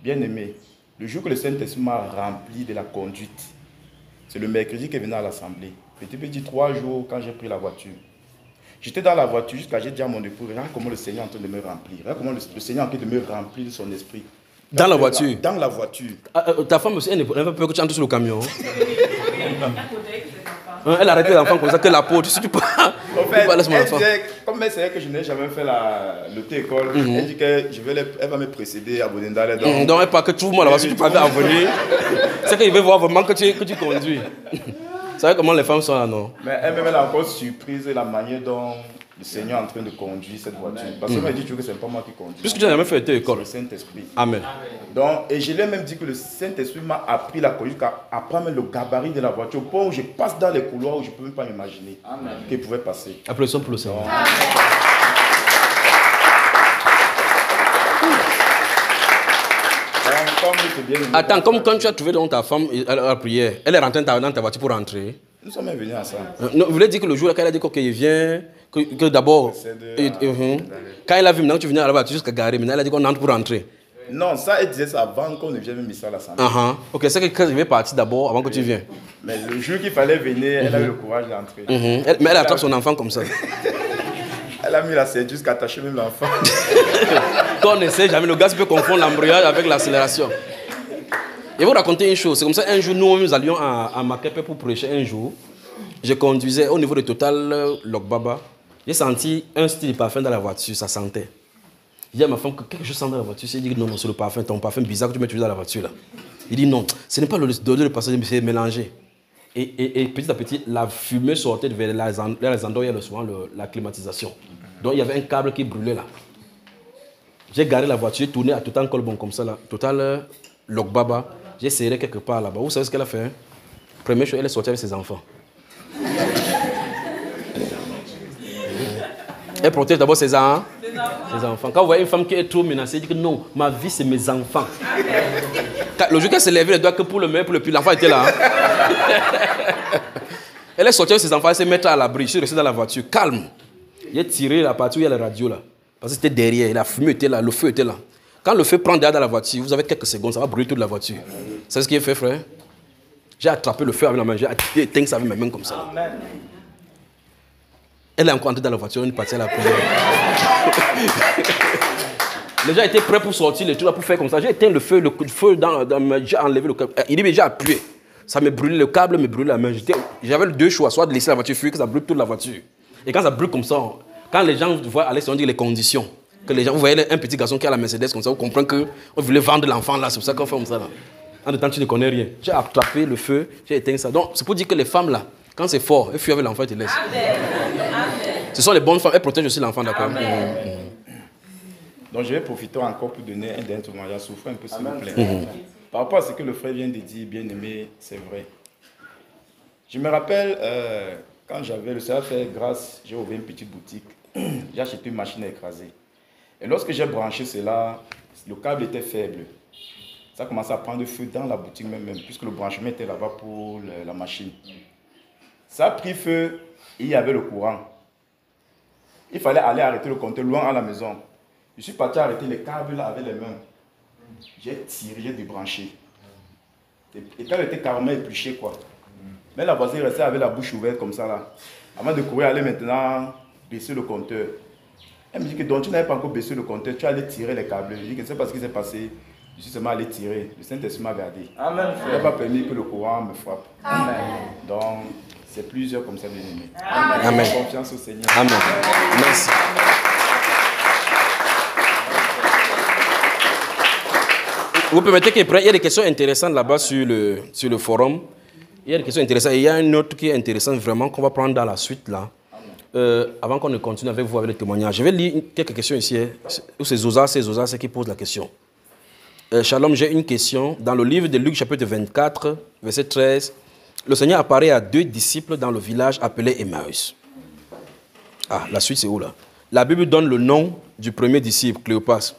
Bien aimé, le jour que le Saint-Esprit m'a rempli de la conduite, c'est le mercredi qu'il est venu à l'assemblée. Petit 3 jours quand j'ai pris la voiture. J'étais dans la voiture jusqu'à j'ai dit à mon époux, regarde comment le Seigneur est en train de me remplir. Regarde comment le Seigneur est en train de me remplir de son esprit. Dans la voiture? Dans la voiture. Ta femme aussi, elle n'a pas peur que tu entres sur le camion. Elle a arrêté l'enfant comme ça, que la peau, si tu parles. En fait, elle disait, comme elle savait que je n'ai jamais fait l'auto-école, elle dit qu'elle va me précéder à Bodendale. Donc elle parle que tout le monde là-bas, si tu parles à venir, c'est qu'il veut voir vraiment que tu conduis. Vous savez comment les femmes sont là, non? Mais elle-même, elle a encore surprise la manière dont le Seigneur est en train de conduire cette voiture. Parce qu'elle m'a dit que ce n'est pas moi qui conduis. Puisque tu n'as jamais fait l'auto-école. Le Saint-Esprit. Amen. Donc, et je lui ai même dit que le Saint-Esprit m'a appris la conduite, apprendre le gabarit de la voiture, au point où je passe dans les couloirs où je ne peux même pas m'imaginer qu'il pouvait passer. Applaudissons pour le Seigneur. Attends, comme quand tu as trouvé dans ta femme à la prière, elle est rentrée dans ta voiture pour rentrer. Nous sommes venus à ça. Vous voulez dire que le jour là, quand elle a dit qu'il vient, que d'abord, quand elle a vu maintenant que tu venais à la voiture jusqu'à garer, maintenant elle a dit qu'on entre pour rentrer. Non, ça, elle disait ça avant qu'on ne vienne même ici à l'assemblée. Ok, c'est que quand je vais partir d'abord avant que tu viennes. Mais le jour qu'il fallait venir, elle a eu le courage d'entrer. Mais elle attrape son enfant comme ça. Elle a mis la ceinture jusqu'à attacher même l'enfant. Quand on essaie jamais, le gaz peut confondre l'embrayage avec l'accélération. Je vais vous raconter une chose. C'est comme ça, un jour, nous allions à Makepe pour prêcher un jour. Je conduisais au niveau de Total Lokbaba. J'ai senti un style de parfum dans la voiture, ça sentait. J'ai dit à ma femme que quelque chose sent dans la voiture. J'ai dit non, c'est le parfum, ton parfum bizarre que tu mets toujours dans la voiture là. Il dit non, ce n'est pas l'odeur de passager, mais c'est mélangé. Et petit à petit, la fumée sortait vers les endroits où il y avait souvent la climatisation. Donc il y avait un câble qui brûlait là. J'ai garé la voiture, j'ai tourné à Total Colbon comme ça là. Total Lokbaba. J'ai serré quelque part là-bas. Vous savez ce qu'elle a fait? Première chose, elle est sortie avec ses enfants. Elle protège d'abord ses enfants. Quand vous voyez une femme qui est trop menacée, elle dit que non, ma vie c'est mes enfants. Le jour qu'elle s'est levée, elle doit que pour le meilleur, pour le pire, l'enfant était là. Elle est sortie avec ses enfants, elle s'est mise à l'abri. Je suis resté dans la voiture, calme. J'ai tiré la partie où il y a la radio là. Parce que c'était derrière, la fumée était là, le feu était là. Quand le feu prend derrière dans la voiture, vous avez quelques secondes, ça va brûler toute la voiture. C'est ce qui est fait, frère. J'ai attrapé le feu avec la main, j'ai éteint ça avec mes mains comme ça. Amen. Elle est encore entrée dans la voiture, on est parti à la prière. Les gens étaient prêts pour sortir, les trucs là pour faire comme ça. J'ai éteint le feu j'ai enlevé le câble. Il dit, j'ai appuyé. Ça me brûlait, le câble me brûlait la main. J'avais deux choix, soit de laisser la voiture fuir, que ça brûle toute la voiture. Et quand ça brûle comme ça, quand les gens voient à l'extérieur, on dit les conditions. Que les gens, vous voyez un petit garçon qui a la Mercedes comme ça, vous comprenez qu'on voulait vendre l'enfant là, c'est pour ça qu'on fait comme ça là. En même temps, tu ne connais rien. J'ai attrapé le feu, j'ai éteint ça. Donc, c'est pour dire que les femmes là, quand c'est fort, elles fuient avec l'enfant et te laissent. Ce sont les bonnes femmes, elles protègent aussi l'enfant, d'accord? Donc, je vais profiter encore pour donner un dernier témoignage. Souffrez un peu, s'il vous plaît. Par rapport à ce que le frère vient de dire, bien aimé, c'est vrai. Je me rappelle, quand j'avais le Seigneur fait grâce, j'ai ouvert une petite boutique. J'ai acheté une machine à écraser. Et lorsque j'ai branché cela, le câble était faible. Ça a commencé à prendre feu dans la boutique même, puisque le branchement était là-bas pour la machine. Ça a pris feu et il y avait le courant. Il fallait aller arrêter le compteur loin à la maison. Je suis parti arrêter les câbles là avec les mains. J'ai tiré, j'ai débranché. Et quand il était carrément épluché, quoi. Mais la voisine restait avec la bouche ouverte comme ça là. Avant de courir, aller maintenant baisser le compteur. Elle me dit que donc tu n'avais pas encore baissé le compteur, tu allais tirer les câbles. Je dis que c'est pas ce qui s'est passé. Je suis seulement allé tirer. Le Saint-Esprit m'a gardé. Amen. Il n'a pas permis que le courant me frappe. Amen. Donc, c'est plusieurs comme ça, bien aimé. Amen. Amen. Confiance au Seigneur. Amen. Merci. Vous permettez qu'il y a des questions intéressantes là-bas sur le forum. Il y a des questions intéressantes. Et il y a une autre qui est intéressante vraiment qu'on va prendre dans la suite là. Avant qu'on ne continue avec vous avec les témoignages. Je vais lire quelques questions ici. C'est Zosa qui pose la question. Shalom, j'ai une question. Dans le livre de Luc chapitre 24, verset 13, le Seigneur apparaît à 2 disciples dans le village appelé Emmaüs. Ah, la suite c'est où là? La Bible donne le nom du premier disciple, Cléopas.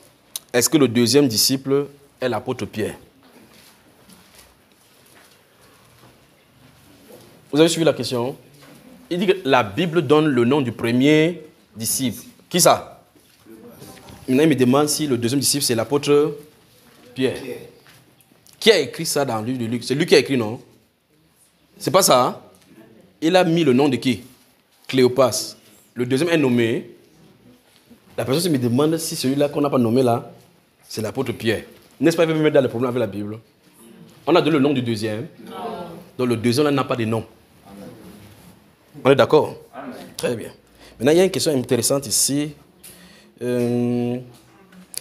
Est-ce que le deuxième disciple est l'apôtre Pierre? Vous avez suivi la question? Il dit que la Bible donne le nom du premier disciple. Qui ça? Maintenant, il me demande si le deuxième disciple, c'est l'apôtre Pierre. Qui a écrit ça dans le livre de Luc? C'est lui qui a écrit, non? C'est pas ça, hein? Il a mis le nom de qui? Cléopas. le deuxième est nommé, la personne me demande si celui-là qu'on n'a pas nommé là, c'est l'apôtre Pierre. N'est-ce pas, il veut me mettre dans le problème avec la Bible? On a donné le nom du deuxième. Non. Donc le deuxième n'a pas de nom. Amen. On est d'accord? Très bien. Maintenant, il y a une question intéressante ici.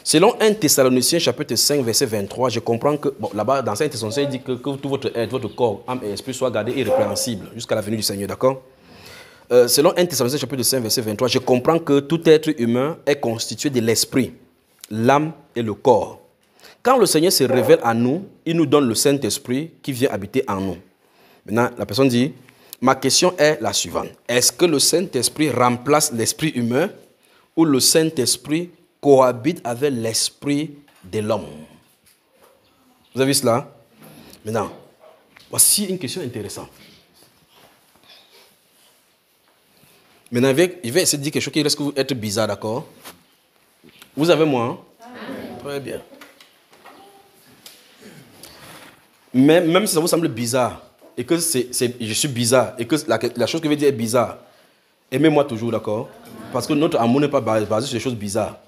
Selon 1 Thessaloniciens chapitre 5, verset 23, je comprends que, bon, là-bas, dans 1 Thessaloniciens, il dit que tout votre être, votre corps, âme et esprit soient gardés irrépréhensibles jusqu'à la venue du Seigneur, d'accord? Selon 1 Thessaloniciens chapitre 5, verset 23, je comprends que tout être humain est constitué de l'esprit, l'âme et le corps. Quand le Seigneur se révèle à nous, il nous donne le Saint-Esprit qui vient habiter en nous. Maintenant, la personne dit, ma question est la suivante. Est-ce que le Saint-Esprit remplace l'esprit humain ou le Saint-Esprit cohabite avec l'esprit de l'homme? Vous avez vu cela? Maintenant, voici une question intéressante. Maintenant, il va essayer de dire quelque chose qui risque d'être bizarre, d'accord? Vous avez moi? Hein? Très bien. Mais même si ça vous semble bizarre, et que je suis bizarre, et que la chose que je vais dire est bizarre, aimez-moi toujours, d'accord? Parce que notre amour n'est pas basé sur des choses bizarres.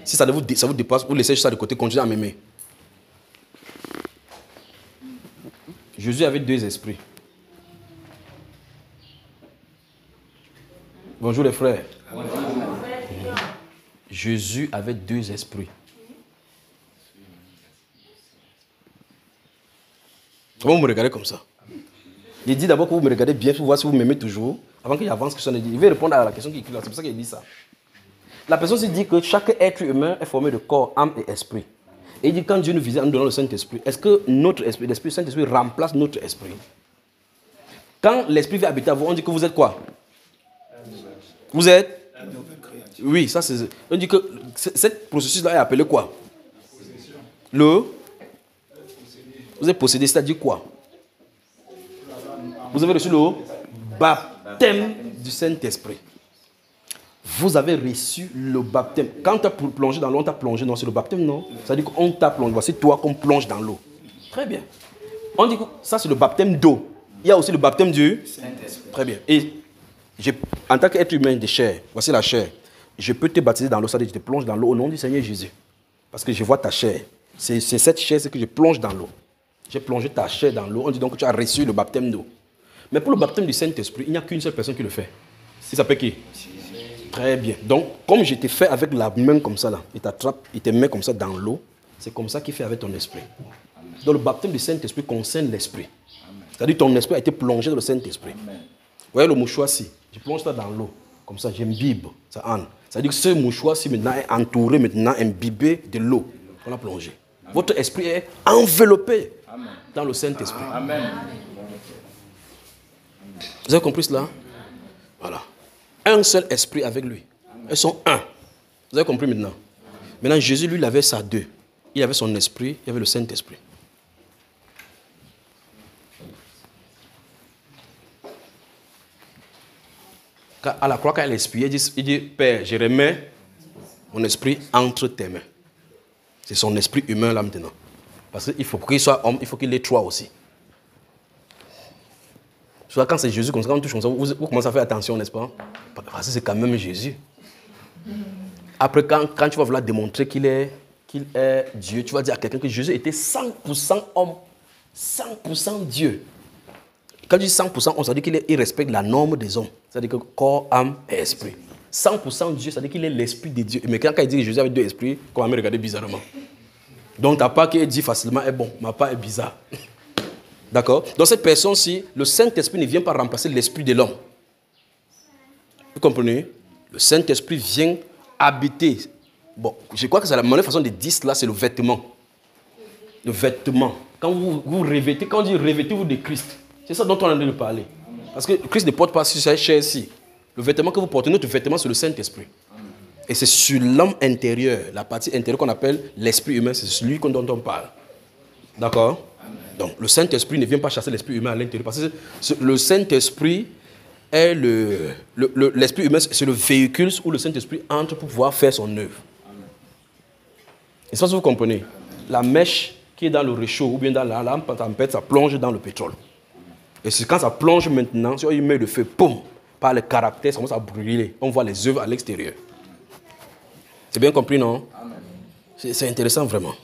Si ça vous dépasse, vous laissez ça de côté, continuez à m'aimer. Jésus avait deux esprits. Bonjour les frères. Bonjour. Jésus avait deux esprits. Comment vous me regardez comme ça? Il dit d'abord que vous me regardez bien pour voir si vous m'aimez toujours. Avant qu'il avance, il veut répondre à la question qui est là. C'est pour ça qu'il dit ça. La personne se dit que chaque être humain est formé de corps, âme et esprit. Et il dit quand Dieu nous visite en nous donnant le Saint-Esprit, est-ce que notre esprit, l'esprit Saint-Esprit remplace notre esprit? Quand l'esprit vient habiter à vous, on dit que vous êtes quoi? Vous êtes? Oui, ça c'est... On dit que ce processus-là est appelé quoi? Vous êtes possédé, c'est-à-dire quoi? Vous avez reçu le baptême du Saint-Esprit. Vous avez reçu le baptême. Quand tu as plongé dans l'eau, on t'a plongé. Non, c'est le baptême, non? C'est-à-dire qu'on t'a plongé. Voici toi qu'on plonge dans l'eau. Très bien. On dit que ça, c'est le baptême d'eau. Il y a aussi le baptême du Saint-Esprit. Très bien. Et en tant qu'être humain de chair, voici la chair. Je peux te baptiser dans l'eau, c'est-à-dire que je te plonge dans l'eau au nom du Seigneur Jésus. Parce que je vois ta chair. C'est cette chair, c'est que je plonge dans l'eau. J'ai plongé ta chair dans l'eau. On dit donc que tu as reçu le baptême d'eau. Mais pour le baptême du Saint-Esprit, il n'y a qu'une seule personne qui le fait. Il s'appelle qui? Très bien. Donc, comme je t'ai fait avec la main comme ça, là, il t'attrape, il te met comme ça dans l'eau, c'est comme ça qu'il fait avec ton esprit. Donc, le baptême du Saint-Esprit concerne l'esprit. C'est-à-dire que ton esprit a été plongé dans le Saint-Esprit. Vous voyez le mouchoir-ci, je plonge ça dans l'eau. Comme ça, j'imbibe. Ça en. C'est-à-dire que ce mouchoir-ci maintenant est entouré, maintenant imbibé de l'eau qu'on a plongé. Votre esprit est enveloppé dans le Saint-Esprit. Amen. Vous avez compris cela? Voilà. Un seul esprit avec lui. Ils sont un. Vous avez compris maintenant? Maintenant, Jésus, lui, il avait ça deux. Il avait son esprit, il avait le Saint-Esprit. À la croix, quand il expire, il dit, Père, je remets mon esprit entre tes mains. C'est son esprit humain là maintenant. Parce qu'il faut qu'il soit homme, il faut qu'il ait trois aussi. Soit quand c'est Jésus, comme ça, quand on touche comme ça, vous commencez à faire attention, n'est-ce pas? Parce que c'est quand même Jésus. Après, quand tu vas vouloir démontrer qu'il est Dieu, tu vas dire à quelqu'un que Jésus était 100% homme, 100% Dieu. Quand tu dis 100% homme, ça veut dire qu'il respecte la norme des hommes. C'est-à-dire que corps, âme et esprit. 100% Dieu, ça veut dire qu'il est l'esprit de Dieu. Mais quand il dit que Jésus avait deux esprits, on va me regarder bizarrement. Donc ta part qui est dit facilement est bon, ma part est bizarre. D'accord? Dans cette personne-ci, le Saint-Esprit ne vient pas remplacer l'esprit de l'homme. Vous comprenez? Le Saint-Esprit vient habiter. Bon, je crois que c'est la meilleure façon de dire cela, c'est le vêtement. Le vêtement. Quand vous revêtez, quand on dit revêtez-vous de Christ, c'est ça dont on est en train de parler. Parce que Christ ne porte pas sur sa chair-ci. Le vêtement que vous portez, notre vêtement, c'est le Saint-Esprit. Et c'est sur l'homme intérieur, la partie intérieure qu'on appelle l'esprit humain, c'est celui dont on parle. D'accord? Donc, le Saint-Esprit ne vient pas chasser l'esprit humain à l'intérieur. Parce que le Saint-Esprit est l'esprit humain, c'est le véhicule où le Saint-Esprit entre pour pouvoir faire son œuvre. Et ça, vous comprenez? La mèche qui est dans le réchaud ou bien dans la lampe, en tempête, ça plonge dans le pétrole. Et c'est quand ça plonge maintenant, si on y met le feu, poum, par le caractère, ça commence à brûler. On voit les œuvres à l'extérieur. C'est bien compris, non? C'est intéressant, vraiment.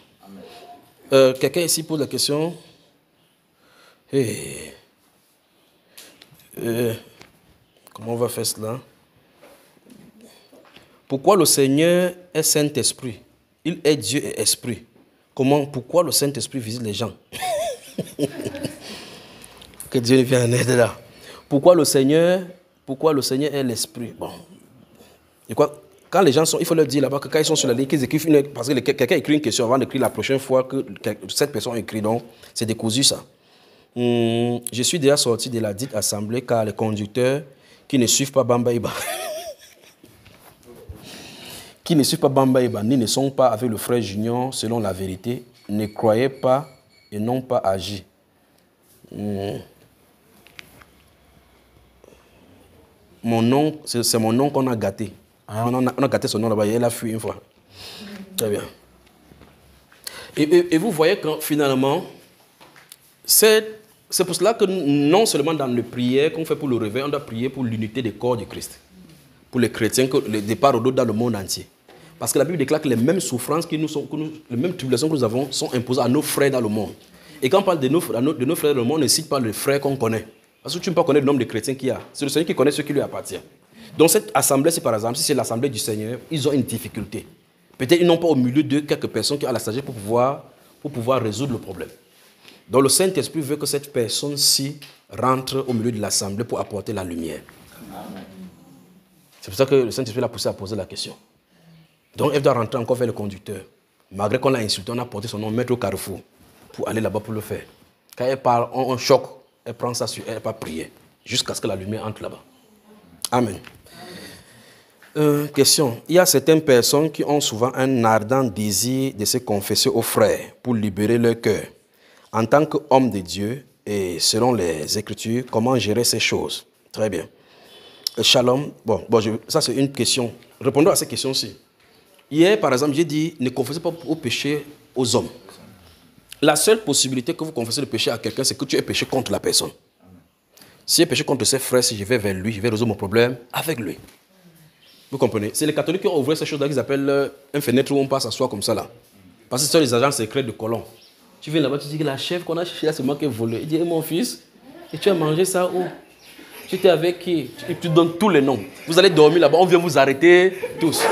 Quelqu'un ici pose la question. Comment on va faire cela? Pourquoi le Seigneur est Saint-Esprit? Il est Dieu et Esprit. Pourquoi le Saint-Esprit visite les gens? Que Dieu nous vienne en aide là. Pourquoi le Seigneur est l'Esprit? Bon. Et quoi, quand les gens sont, il faut leur dire là-bas que quand ils sont sur la ligne, qu'ils écrivent parce que quelqu'un écrit une question avant d'écrire la prochaine fois que cette personne écrit, donc c'est décousu ça. Je suis déjà sorti de la dite assemblée car les conducteurs qui ne suivent pas Bamba Iba, qui ne suivent pas Bamba Iba, ni ne sont pas avec le frère Junior selon la vérité, ne croyaient pas et n'ont pas agi. Mon nom, c'est mon nom qu'on a gâté. On a gâté son nom là-bas, il a fui une fois. Très bien. Et vous voyez que finalement, c'est pour cela que non seulement dans le prière qu'on fait pour le réveil, on doit prier pour l'unité des corps du Christ. Pour les chrétiens, des parts d'autres dans le monde entier. Parce que la Bible déclare que les mêmes souffrances, les mêmes tribulations que nous avons sont imposées à nos frères dans le monde. Et quand on parle de nos frères dans le monde, on ne cite pas les frères qu'on connaît. Parce que tu ne peux pas connaître le nombre de chrétiens qu'il y a. C'est le Seigneur qui connaît ceux qui lui appartiennent. Donc cette assemblée, si par exemple, si c'est l'assemblée du Seigneur, ils ont une difficulté. Peut-être ils n'ont pas au milieu d'eux quelques personnes qui ont la sagesse pour pouvoir résoudre le problème. Donc le Saint-Esprit veut que cette personne-ci rentre au milieu de l'assemblée pour apporter la lumière. Amen. C'est pour ça que le Saint-Esprit l'a poussé à poser la question. Donc elle doit rentrer encore vers le conducteur. Malgré qu'on l'a insulté, on a porté son nom, mettre au carrefour, pour aller là-bas pour le faire. Quand elle parle, on choque, elle prend ça sur elle, elle va prier, jusqu'à ce que la lumière entre là-bas. Amen. Question. Il y a certaines personnes qui ont souvent un ardent désir de se confesser aux frères pour libérer leur cœur. En tant qu'homme de Dieu et selon les Écritures, comment gérer ces choses? Très bien. Shalom. Ça c'est une question. Répondons à cette question-ci. Hier, par exemple, j'ai dit, ne confessez pas au péché aux hommes. La seule possibilité que vous confessez le péché à quelqu'un, c'est que tu aies péché contre la personne. Si j'ai péché contre ses frères, si je vais vers lui, je vais résoudre mon problème avec lui. Vous comprenez? C'est les catholiques qui ont ouvert ces choses-là qu'ils appellent un fenêtre où on passe à soi comme ça là. Parce que ce sont les agents secrets de colons. Tu viens là-bas, tu dis que la chef qu'on a cherché là, c'est moi qui ai volé. Il dit, mon fils, et tu as mangé ça où? Tu étais avec qui? Et tu donnes tous les noms. Vous allez dormir là-bas, on vient vous arrêter tous.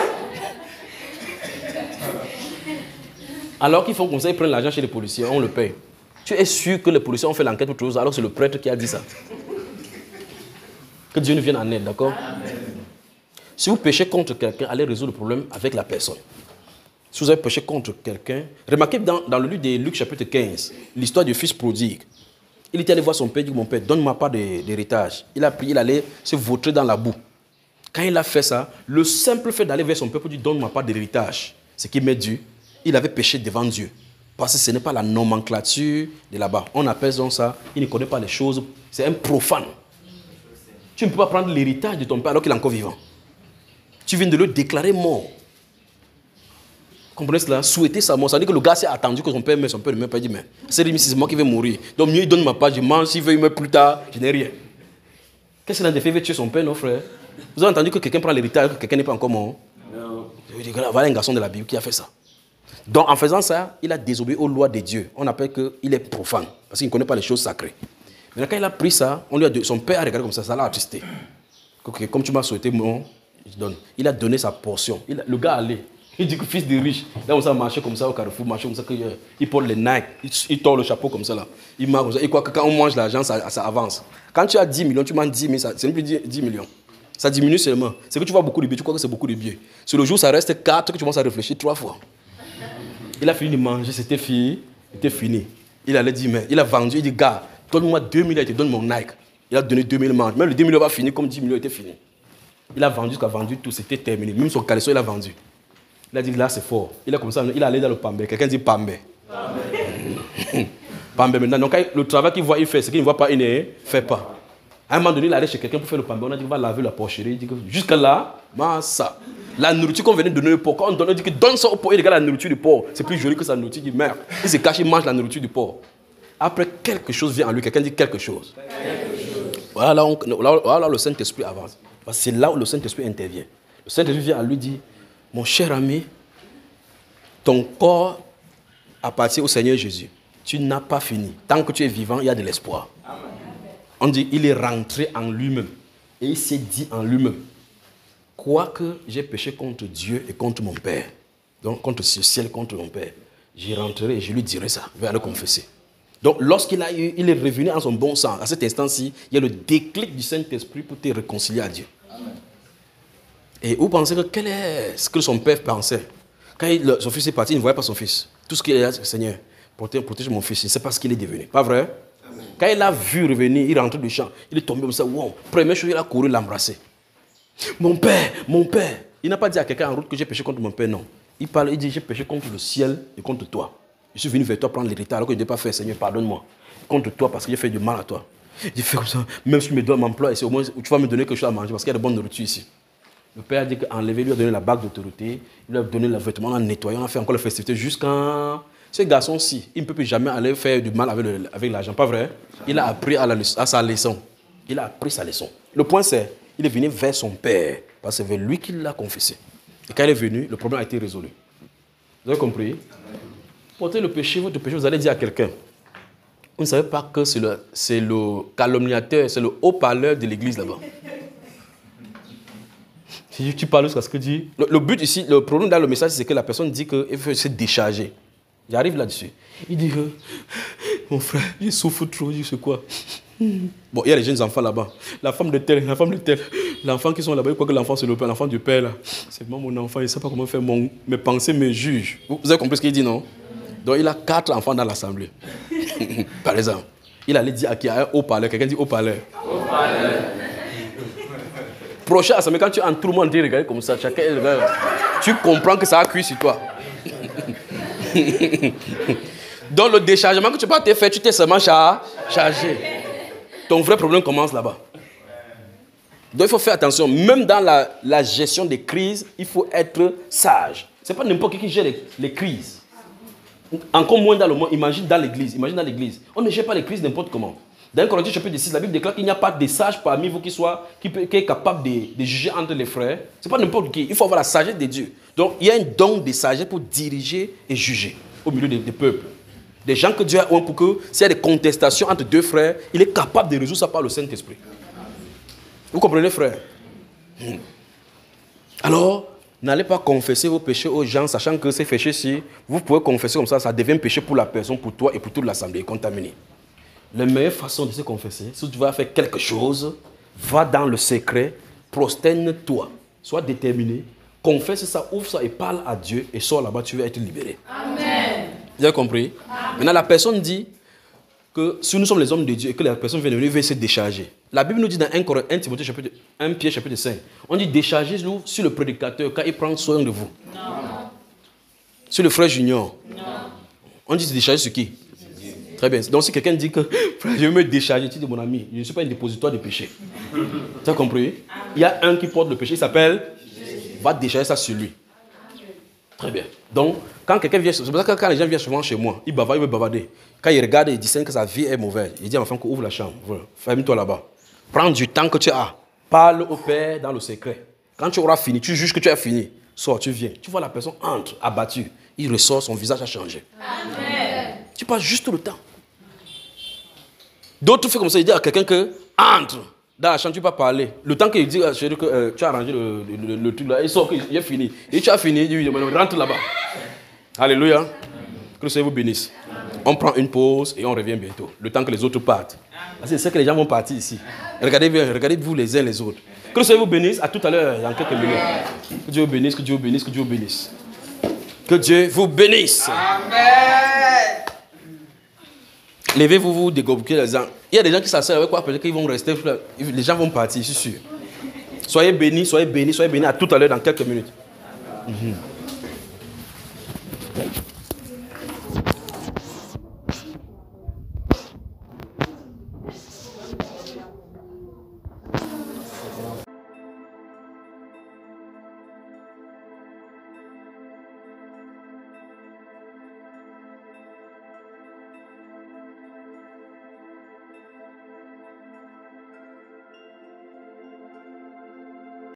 Alors qu'ils font comme ça, ils prennent l'argent chez les policiers, on le paye. Tu es sûr que les policiers ont fait l'enquête pour tout ça, alors que c'est le prêtre qui a dit ça. Que Dieu nous vienne en aide, d'accord? Si vous péchez contre quelqu'un, allez résoudre le problème avec la personne. Si vous avez péché contre quelqu'un, remarquez dans le livre de Luc chapitre 15, l'histoire du fils prodigue. Il était allé voir son père, il dit, mon père, donne-moi pas d'héritage. Il a prié, il allait se vautrer dans la boue. Quand il a fait ça, le simple fait d'aller vers son père pour dire, donne-moi pas d'héritage, ce qui m'est dû, il avait péché devant Dieu. Parce que ce n'est pas la nomenclature de là-bas. On appelle ça, il ne connaît pas les choses, c'est un profane. Tu ne peux pas prendre l'héritage de ton père alors qu'il est encore vivant. Tu viens de le déclarer mort. Comprenez cela? Souhaiter sa mort. Ça veut dire que le gars s'est attendu que son père meure, son père ne meurt pas. Il dit, mais c'est moi qui vais mourir. Donc mieux il donne ma part, je mange, s'il veut il meurt plus tard, je n'ai rien. Qu'est-ce qu'il a fait? Il veut tuer son père, non frère? Vous avez entendu que quelqu'un prend l'héritage, que quelqu'un n'est pas encore mort? Non. Je dis, voilà un garçon de la Bible qui a fait ça. Donc en faisant ça, il a désobéi aux lois de Dieu. On appelle qu'il est profane, parce qu'il ne connaît pas les choses sacrées. Mais quand il a pris ça, son père a regardé comme ça l'a attristé. Okay, comme tu m'as souhaité, moi, je donne. Il a donné sa portion. Le gars allait. Il dit que fils de riche, là on s'est marché comme ça au carrefour, marché comme ça, il porte les Nike, il tord le chapeau comme ça là. Il marche comme ça. Et quoi que quand on mange l'argent, ça avance. Quand tu as 10 millions, tu manges 10 000, c'est même plus 10 millions. Ça diminue seulement. C'est que tu vois beaucoup de billets, tu crois que c'est beaucoup de billets. Sur le jour, ça reste 4 que tu commences à réfléchir 3 fois. Il a fini de manger, c'était fini. Il allait dire, mais il a vendu, il dit, gars, donne-moi 2 000, il te donne mon Nike. Il a donné 2 000 manches. Même le 2 000 va finir comme 10 millions était fini. Il a vendu jusqu'à vendu tout, c'était terminé. Même son caleçon, il a vendu. Il a dit, là, c'est fort. Il a comme ça, il est allé dans le Pambé. Quelqu'un dit Pambé. Pambé maintenant. Donc, le travail qu'il voit, il fait. Ce qu'il ne voit pas, il ne fait pas. À un moment donné, il allait chez quelqu'un pour faire le Pambé. On a dit, on va laver la porcherie. Il dit que jusqu'à là, ça. La nourriture qu'on venait de donner au porc. Quand on donne, on dit que donne ça au porc. Il regarde la nourriture du porc. C'est plus joli que sa nourriture. Il dit, merde. Il se cache, il mange la nourriture du porc. Après, quelque chose vient en lui. Quelqu'un dit quelque chose. Voilà, là, le Saint-Esprit avance. Parce que c'est là où le Saint-Esprit intervient. Le Saint-Esprit vient à lui dire, mon cher ami, ton corps appartient au Seigneur Jésus. Tu n'as pas fini. Tant que tu es vivant, il y a de l'espoir. On dit, il est rentré en lui-même. Et il s'est dit en lui-même, quoique j'ai péché contre Dieu et contre mon Père, donc contre ce ciel, contre mon Père, j'y rentrerai et je lui dirai ça, je vais aller confesser. Donc lorsqu'il est revenu en son bon sens, à cet instant-ci, il y a le déclic du Saint-Esprit pour te réconcilier à Dieu. Et vous pensez que quel est ce que son père pensait? Quand son fils est parti, il ne voyait pas son fils. Tout ce qu'il a dit, Seigneur, protège mon fils, il ne sait pas ce qu'il est devenu. Pas vrai? Quand il a vu revenir, il rentre du champ, il est tombé comme ça, wow. Première chose, il a couru l'embrasser. Mon père, mon père. Il n'a pas dit à quelqu'un en route que j'ai péché contre mon père, non. Il dit, j'ai péché contre le ciel et contre toi. Je suis venu vers toi prendre l'héritage alors que je ne devais pas faire, Seigneur, pardonne-moi. Contre toi parce que j'ai fait du mal à toi. Il fait comme ça, même si mes doigts m'emploient ici, au moins tu vas me donner quelque chose à manger parce qu'il y a de bonne nourriture ici. Le père a dit qu'enlever, lui a donné la bague d'autorité, il lui a donné le vêtement, on a nettoyé, on a fait encore la festivité jusqu'à... Ce garçon-ci, il ne peut plus jamais aller faire du mal avec l'argent, pas vrai? Il a appris à sa leçon. Il a appris sa leçon. Le point c'est, il est venu vers son père, parce que c'est vers lui qu'il l'a confessé. Et quand il est venu, le problème a été résolu. Vous avez compris? Portez le péché, votre péché, vous allez dire à quelqu'un. Vous ne savez pas que c'est le calomniateur, c'est le haut-parleur de l'église là-bas. Si tu parles jusqu'à ce que dit... Le but ici, le problème dans le message, c'est que la personne dit qu'il faut se décharger. J'arrive là-dessus. Il dit que, mon frère, je souffre trop, je sais quoi. Bon, il y a les jeunes enfants là-bas. La femme de tel, l'enfant qui sont là-bas, il croit que l'enfant c'est l'enfant du père là. C'est moi mon enfant, il ne sait pas comment faire, mes pensées me jugent. Vous avez compris ce qu'il dit, non? Donc il a 4 enfants dans l'assemblée. Par exemple. Il allait dire à qui? À un haut-parleur. Quelqu'un dit haut-parleur. Haut-parleur. Prochain à ça, mais quand tu entres, tout le monde dit regarde comme ça, chacun regarde. Tu comprends que ça a cuit sur toi. Donc le déchargement que tu peux te faire, tu t'es seulement chargé. Ton vrai problème commence là-bas. Donc il faut faire attention. Même dans la gestion des crises, il faut être sage. Ce n'est pas n'importe qui gère les crises. Encore moins dans le monde. Imagine dans l'église. On ne gère pas les crises n'importe comment. Dans 1 Corinthiens chapitre 6, la Bible déclare qu'il n'y a pas de sage parmi vous qui est capable de juger entre les frères. Ce n'est pas n'importe qui. Il faut avoir la sagesse de Dieu. Donc il y a un don de sagesse pour diriger et juger au milieu des peuples. Des gens que Dieu a pour que s'il y a des contestations entre 2 frères, il est capable de résoudre ça par le Saint-Esprit. Vous comprenez, frère? Alors, n'allez pas confesser vos péchés aux gens, sachant que ces péchés-ci, vous pouvez confesser comme ça devient péché pour la personne, pour toi et pour toute l'assemblée contaminée. La meilleure façon de se confesser, si tu vas faire quelque chose, va dans le secret, prosterne-toi, sois déterminé, confesse ça, ouvre ça et parle à Dieu et sors là-bas, tu vas être libéré. Amen. Vous avez compris? Amen. Maintenant, la personne dit que si nous sommes les hommes de Dieu et que la personne vient de venir, il va se décharger. La Bible nous dit dans 1 Timothée chapitre 1 Pierre chapitre 5, on dit déchargez-vous sur le prédicateur quand il prend soin de vous. Non. Sur le frère Junior. Non. On dit décharger sur qui? Très bien. Donc si quelqu'un dit que je vais me décharger, tu dis mon ami, je ne suis pas un dépositoire de péché. Tu as compris? Il y a un qui porte le péché, il s'appelle, va décharger ça sur lui. Très bien. Donc quand quelqu'un vient, c'est pour ça que quand les gens viennent souvent chez moi, ils bavardent, ils veulent bavarder. Quand ils regardent et ils disent que sa vie est mauvaise, il dit à ma femme ouvre la chambre, voilà, ferme-toi là-bas. Prends du temps que tu as, parle au Père dans le secret. Quand tu auras fini, tu juges que tu as fini, sors, tu viens. Tu vois la personne entre, abattue, il ressort, son visage a changé. Amen. Tu passes juste le temps. D'autres font comme ça, ils disent à quelqu'un que entre dans la chambre, tu ne peux pas parler. Le temps qu'il dit que tu as arrangé le truc là, il sort, il est fini. Et tu as fini, il dit rentre là-bas. Alléluia. Que le Seigneur vous bénisse. On prend une pause et on revient bientôt. Le temps que les autres partent. Parce que c'est que les gens vont partir ici. Regardez-vous les uns les autres. Que le Seigneur vous bénisse. À tout à l'heure, dans quelques minutes. Que Dieu vous bénisse, que Dieu vous bénisse, que Dieu vous bénisse. Que Dieu vous bénisse. Amen. Levez-vous, vous dégoûtez les gens. Il y a des gens qui s'assoient avec quoi? Peut-être qu'ils vont rester. Les gens vont partir, je suis sûr. Soyez bénis, soyez bénis, soyez bénis. À tout à l'heure, dans quelques minutes.